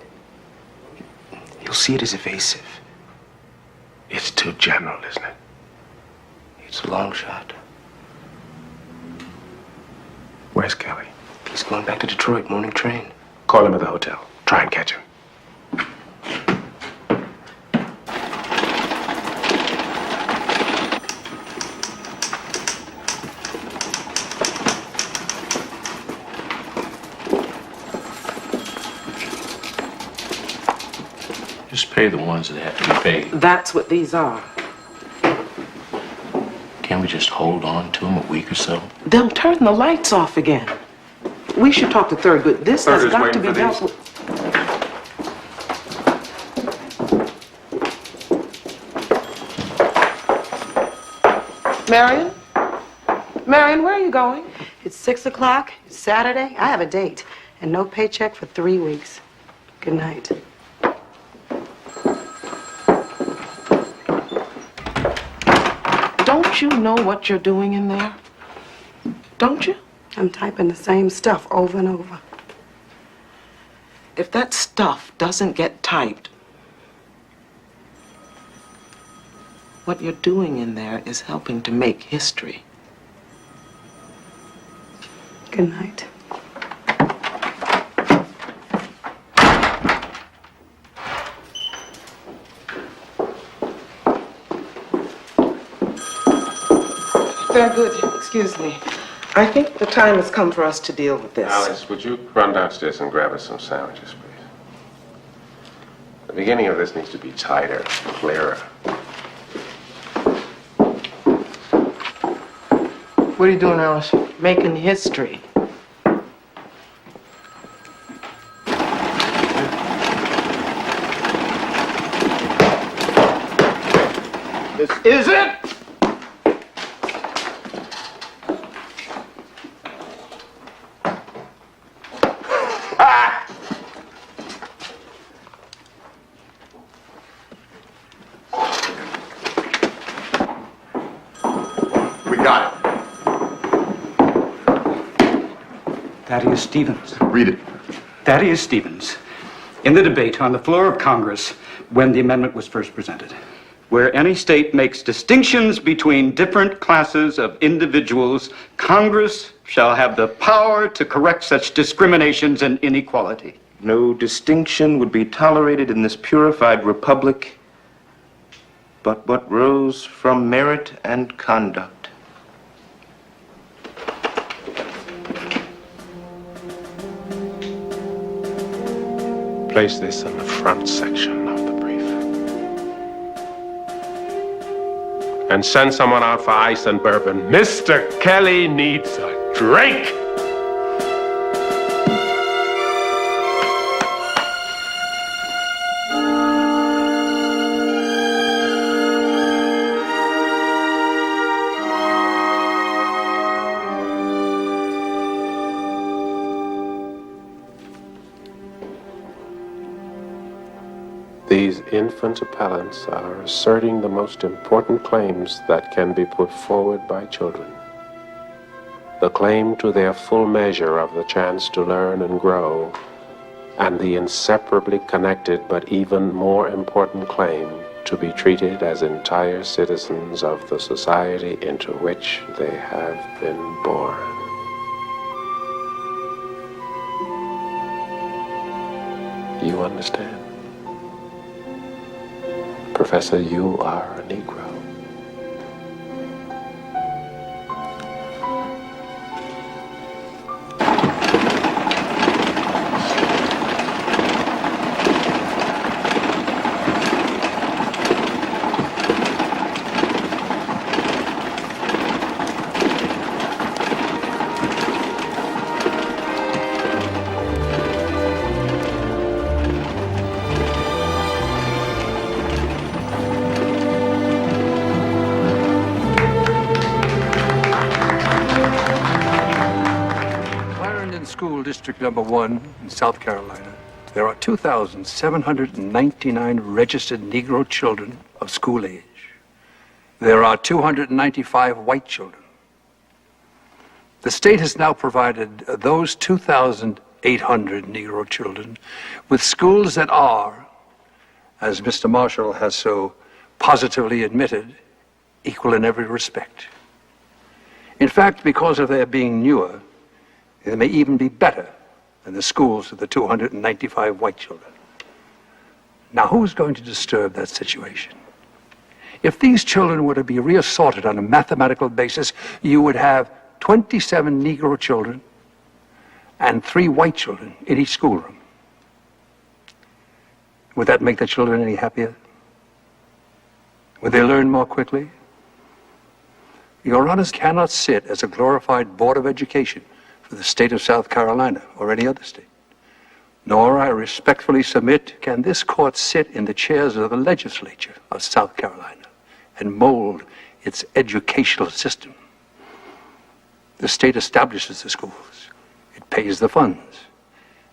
He'll see it as evasive. It's too general, isn't it? It's a long shot. Where's Kelly? He's going back to Detroit, morning train. Call him at the hotel. Try and catch him. pay the ones that have to be paid. That's what these are. Can't we just hold on to them a week or so? They'll turn the lights off again. We should talk to Thurgood. This has got to be dealt with. Marion? Marion, where are you going? It's 6 o'clock. It's Saturday. I have a date and no paycheck for 3 weeks. Good night. Don't you know what you're doing in there? Don't you? I'm typing the same stuff over and over. If that stuff doesn't get typed, what you're doing in there is helping to make history. Good night. Thurgood, excuse me. I think the time has come for us to deal with this. Alice, would you run downstairs and grab us some sandwiches, please? The beginning of this needs to be tighter, clearer. What are you doing, Alice? Making history. This is it! Thaddeus Stevens. Read it. Thaddeus Stevens, in the debate on the floor of Congress when the amendment was first presented, where any state makes distinctions between different classes of individuals, Congress shall have the power to correct such discriminations and inequality. No distinction would be tolerated in this purified republic, but what rose from merit and conduct. Place this in the front section of the brief. And send someone out for ice and bourbon. Mr. Kelly needs a drink! These infant appellants are asserting the most important claims that can be put forward by children. The claim to their full measure of the chance to learn and grow, and the inseparably connected but even more important claim to be treated as entire citizens of the society into which they have been born. You understand? Professor, you are a Negro. District number 1 in South Carolina, there are 2,799 registered Negro children of school age. There are 295 white children. The state has now provided those 2,800 Negro children with schools that are, as Mr. Marshall has so positively admitted, equal in every respect. In fact, because of their being newer, they may even be better than the schools of the 295 white children. Now, who's going to disturb that situation? If these children were to be reassorted on a mathematical basis, you would have 27 Negro children and 3 white children in each schoolroom. Would that make the children any happier? Would they learn more quickly? Your honors cannot sit as a glorified Board of Education for the state of South Carolina or any other state. Nor, I respectfully submit, can this court sit in the chairs of the legislature of South Carolina and mold its educational system. The state establishes the schools. It pays the funds.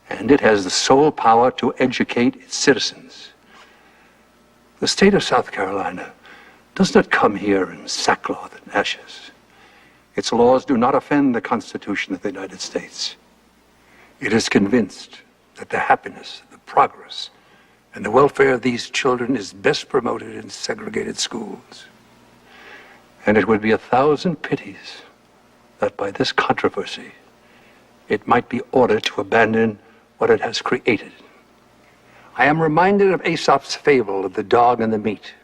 And it has the sole power to educate its citizens. The state of South Carolina does not come here in sackcloth and ashes. Its laws do not offend the Constitution of the United States. It is convinced that the happiness, the progress, and the welfare of these children is best promoted in segregated schools. And it would be 1,000 pities that by this controversy, it might be ordered to abandon what it has created. I am reminded of Aesop's fable of the dog and the meat.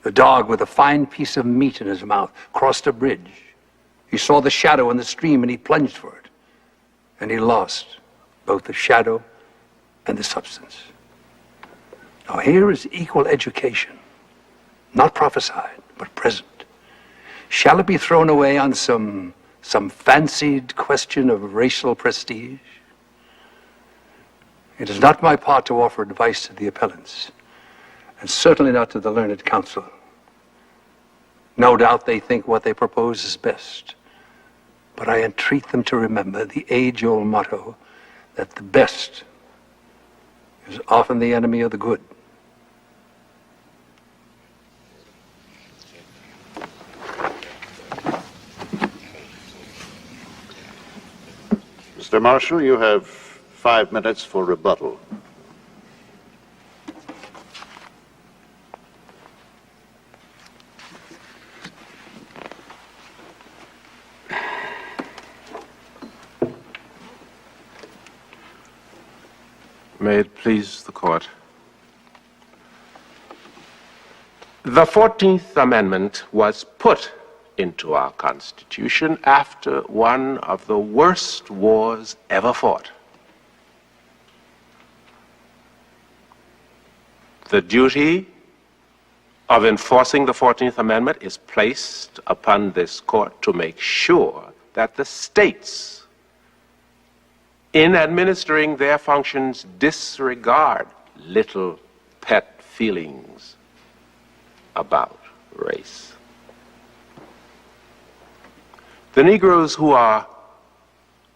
The dog, with a fine piece of meat in his mouth, crossed a bridge. He saw the shadow in the stream and he plunged for it. And he lost both the shadow and the substance. Now here is equal education, not prophesied, but present. Shall it be thrown away on some fancied question of racial prestige? It is not my part to offer advice to the appellants, and certainly not to the learned counsel. No doubt they think what they propose is best, but I entreat them to remember the age-old motto that the best is often the enemy of the good. Mr. Marshall, you have 5 minutes for rebuttal. May it please the court. The 14th Amendment was put into our Constitution after one of the worst wars ever fought. The duty of enforcing the 14th Amendment is placed upon this court to make sure that the states, in administering their functions, disregard little pet feelings about race. The Negroes who are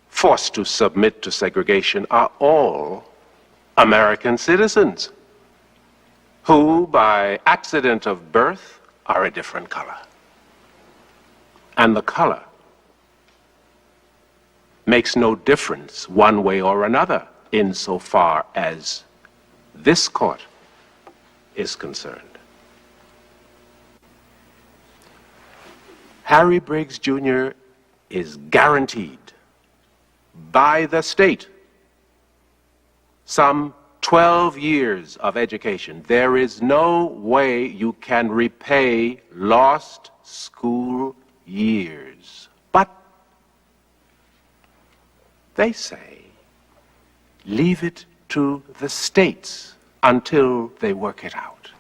forced to submit to segregation are all American citizens who, by accident of birth, are a different color. And the color makes no difference one way or another insofar as this court is concerned. Harry Briggs Jr. is guaranteed by the state some 12 years of education. There is no way you can repay lost school years. But they say, leave it to the states until they work it out.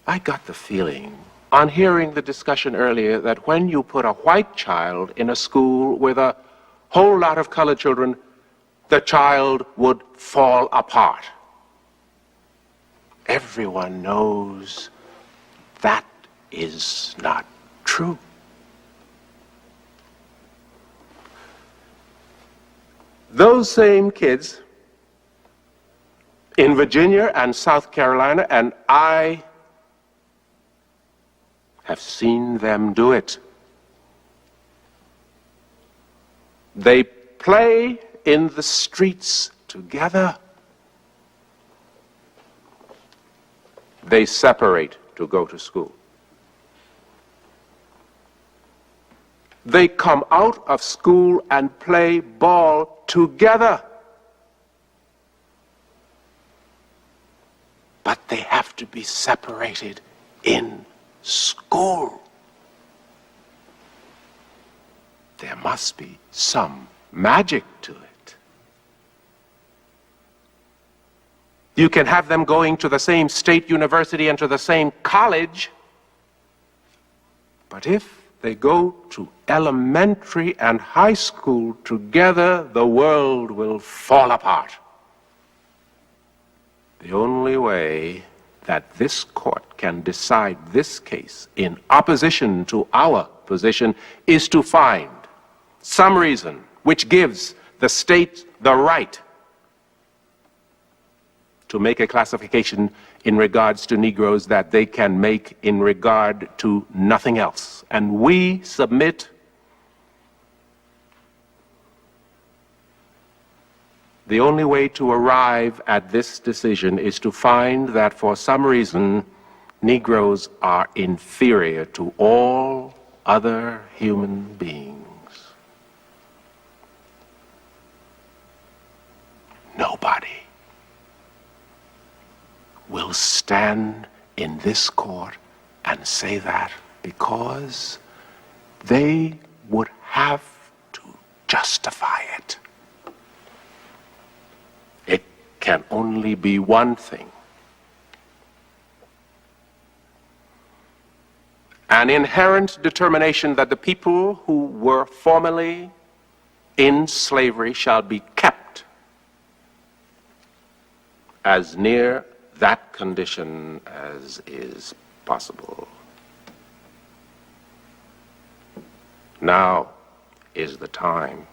I got the feeling, on hearing the discussion earlier, that when you put a white child in a school with a whole lot of colored children, the child would fall apart. Everyone knows that is not true. Those same kids in Virginia and South Carolina, and I have seen them do it. They play in the streets together. They separate to go to school. They come out of school and play ball together. But they have to be separated in school. There must be some magic to it. You can have them going to the same state university and to the same college. But if they go to elementary and high school together, the world will fall apart. The only way that this court can decide this case in opposition to our position is to find some reason which gives the state the right to make a classification in regards to Negroes that they can make in regard to nothing else. And we submit the only way to arrive at this decision is to find that for some reason Negroes are inferior to all other human beings. Nobody will stand in this court and say that, because they would have to justify it. It can only be one thing: an inherent determination that the people who were formerly in slavery shall be kept as near that condition as is possible. Now is the time.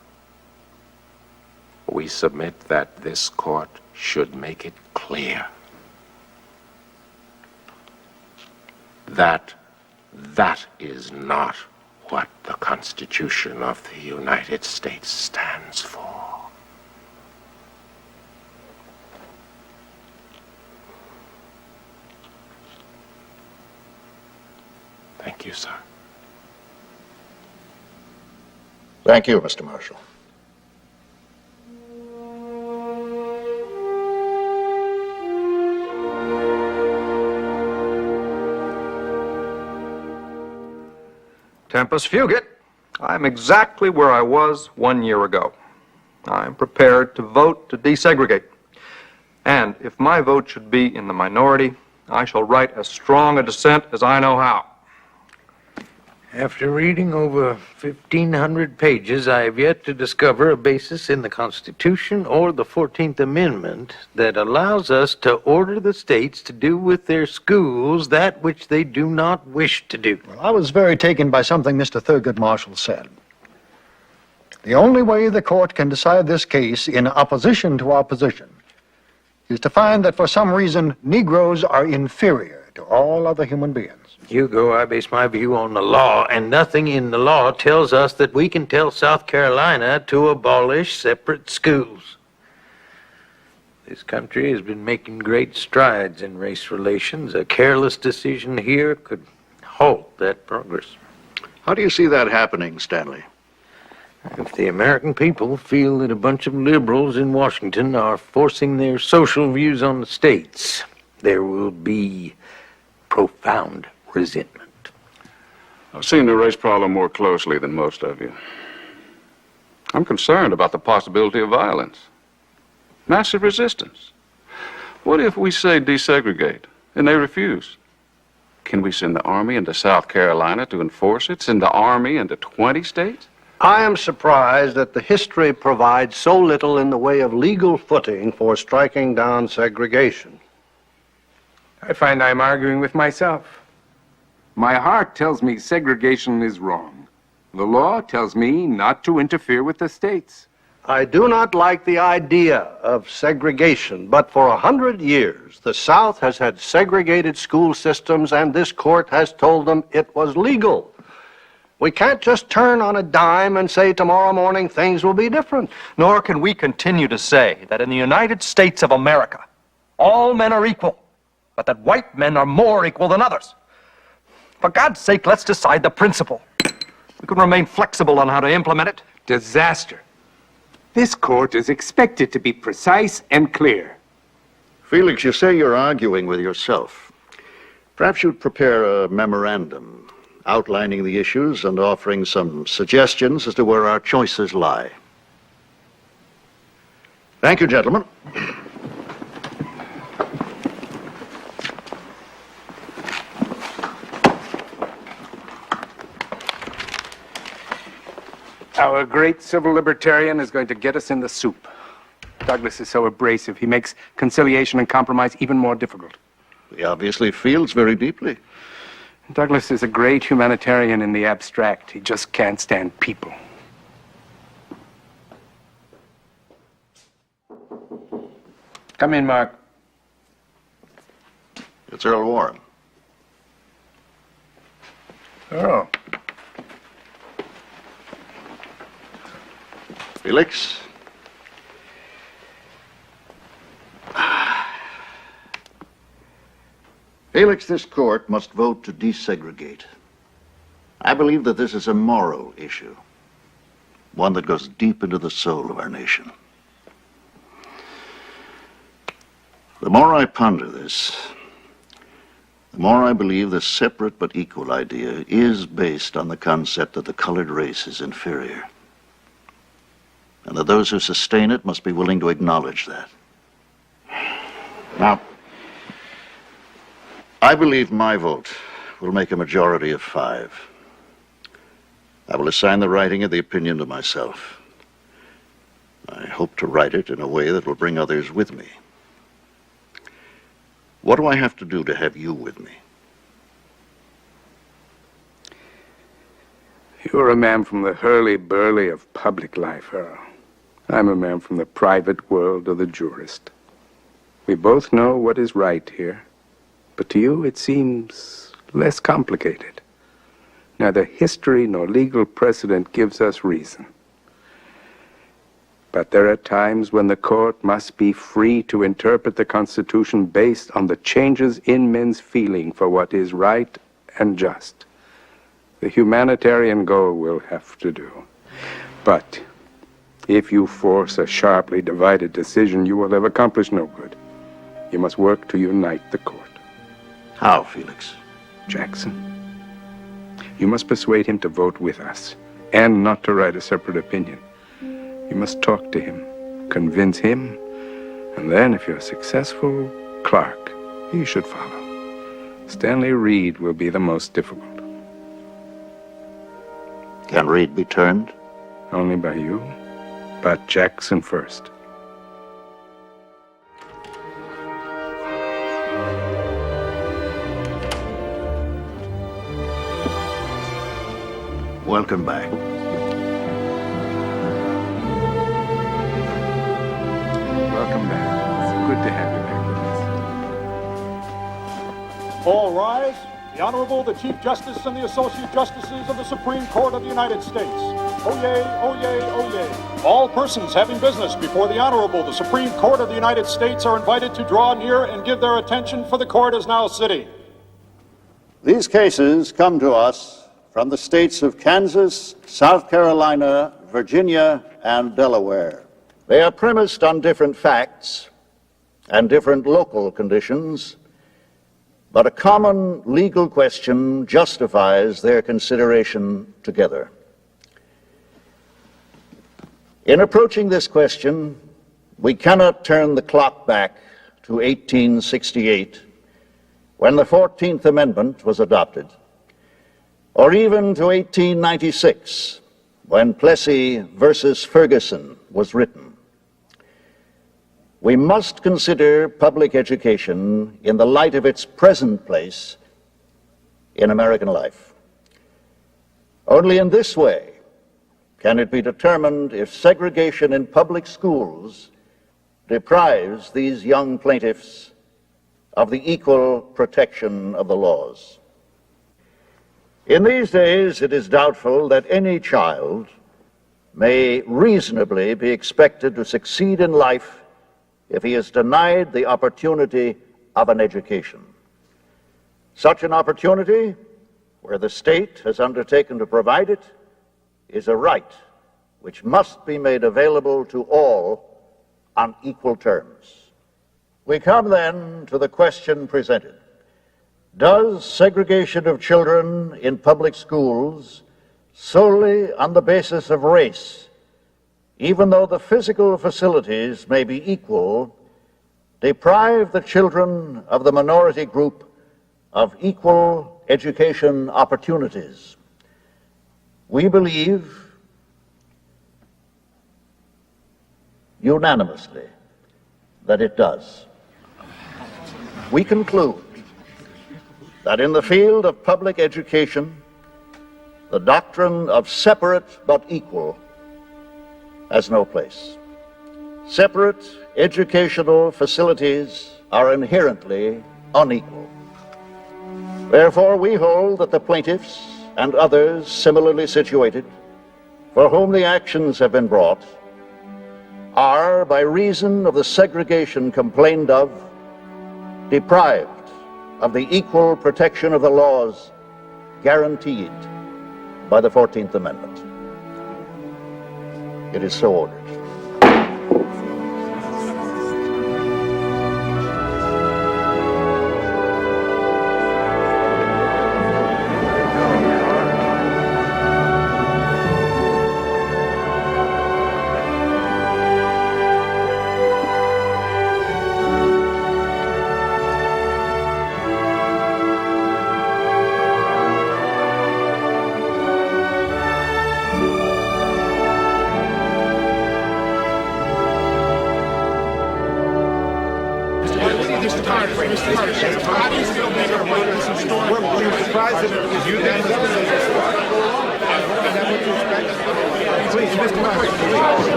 We submit that this court should make it clear that that is not what the Constitution of the United States stands for. Thank you, sir. Thank you, Mr. Marshall. Tempus fugit. I'm exactly where I was 1 year ago. I'm prepared to vote to desegregate. And if my vote should be in the minority, I shall write as strong a dissent as I know how. After reading over 1,500 pages, I have yet to discover a basis in the Constitution or the 14th Amendment that allows us to order the states to do with their schools that which they do not wish to do. Well, I was very taken by something Mr. Thurgood Marshall said. The only way the court can decide this case in opposition to our position is to find that for some reason Negroes are inferior to all other human beings. Hugo, I base my view on the law, and nothing in the law tells us that we can tell South Carolina to abolish separate schools. This country has been making great strides in race relations. A careless decision here could halt that progress. How do you see that happening, Stanley? If the American people feel that a bunch of liberals in Washington are forcing their social views on the states, there will be profound resentment. I've seen the race problem more closely than most of you. I'm concerned about the possibility of violence, massive resistance. What if we say desegregate and they refuse? Can we send the Army into South Carolina to enforce it? Send the Army into 20 states? I am surprised that the history provides so little in the way of legal footing for striking down segregation. I find I'm arguing with myself. My heart tells me segregation is wrong. The law tells me not to interfere with the states. I do not like the idea of segregation, but for 100 years, the South has had segregated school systems, and this court has told them it was legal. We can't just turn on a dime and say tomorrow morning things will be different. Nor can we continue to say that in the United States of America, all men are equal, but that white men are more equal than others. For God's sake, let's decide the principle. We can remain flexible on how to implement it. Disaster. This court is expected to be precise and clear. Felix, you say you're arguing with yourself. Perhaps you'd prepare a memorandum outlining the issues and offering some suggestions as to where our choices lie. Thank you, gentlemen. Our great civil libertarian is going to get us in the soup. Douglas is so abrasive. He makes conciliation and compromise even more difficult. He obviously feels very deeply. Douglas is a great humanitarian in the abstract. He just can't stand people. Come in, Mark. It's Earl Warren. Oh. Felix? Felix, this court must vote to desegregate. I believe that this is a moral issue, one that goes deep into the soul of our nation. The more I ponder this, the more I believe the separate but equal idea is based on the concept that the colored race is inferior, and that those who sustain it must be willing to acknowledge that. Now, I believe my vote will make a majority of 5. I will assign the writing of the opinion to myself. I hope to write it in a way that will bring others with me. What do I have to do to have you with me? You're a man from the hurly-burly of public life, Earl. I'm a man from the private world of the jurist. We both know what is right here, but to you it seems less complicated. Neither history nor legal precedent gives us reason. But there are times when the court must be free to interpret the Constitution based on the changes in men's feeling for what is right and just. The humanitarian goal will have to do. But if you force a sharply divided decision, you will have accomplished no good. You must work to unite the court. How, Felix? Jackson. You must persuade him to vote with us, and not to write a separate opinion. You must talk to him, convince him, and then, if you're successful, Clark, he should follow. Stanley Reed will be the most difficult. Can Reed be turned? Only by you, but Jackson first. Welcome back. Welcome back. It's good to have you back with us. All rise. The Honorable, the Chief Justice and the Associate Justices of the Supreme Court of the United States. Oyez, oyez, oyez. All persons having business before the Honorable, the Supreme Court of the United States are invited to draw near and give their attention, for the court is now sitting. These cases come to us from the states of Kansas, South Carolina, Virginia, and Delaware. They are premised on different facts and different local conditions, but a common legal question justifies their consideration together. In approaching this question, we cannot turn the clock back to 1868, when the 14th Amendment was adopted, or even to 1896, when Plessy versus Ferguson was written. We must consider public education in the light of its present place in American life. Only in this way can it be determined if segregation in public schools deprives these young plaintiffs of the equal protection of the laws. In these days, it is doubtful that any child may reasonably be expected to succeed in life if he is denied the opportunity of an education. Such an opportunity, where the state has undertaken to provide it, is a right which must be made available to all on equal terms. We come then to the question presented. Does segregation of children in public schools solely on the basis of race, even though the physical facilities may be equal, deprive the children of the minority group of equal education opportunities? We believe unanimously that it does. We conclude that in the field of public education, the doctrine of separate but equal has no place. Separate educational facilities are inherently unequal. Therefore, we hold that the plaintiffs and others similarly situated, for whom the actions have been brought, are, by reason of the segregation complained of, deprived of the equal protection of the laws guaranteed by the 14th Amendment. It is so ordered.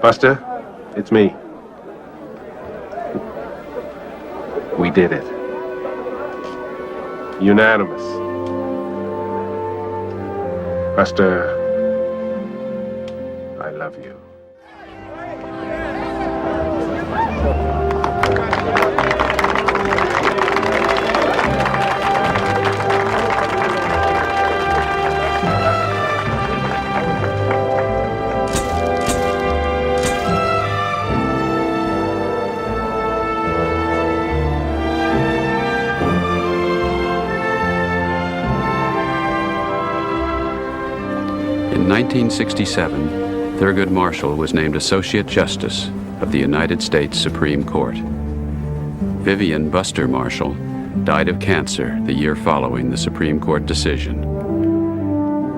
Buster, it's me. We did it. Unanimous. Buster, I love you. In 1967, Thurgood Marshall was named Associate Justice of the United States Supreme Court. Vivian Buster Marshall died of cancer the year following the Supreme Court decision.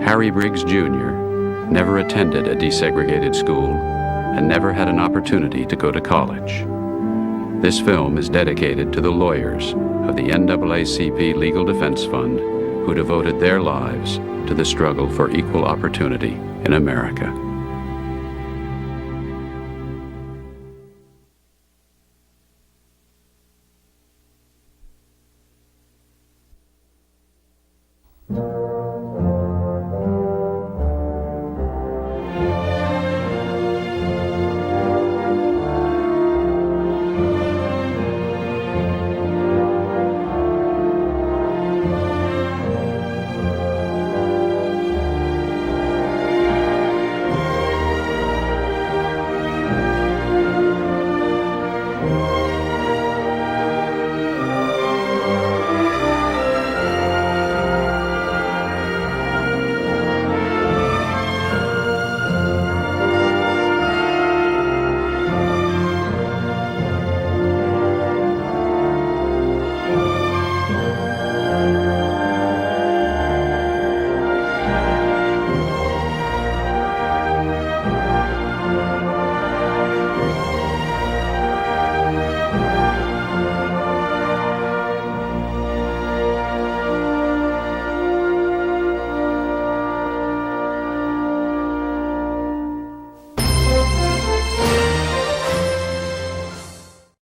Harry Briggs, Jr. never attended a desegregated school and never had an opportunity to go to college. This film is dedicated to the lawyers of the NAACP Legal Defense Fund who devoted their lives to the struggle for equal opportunity in America.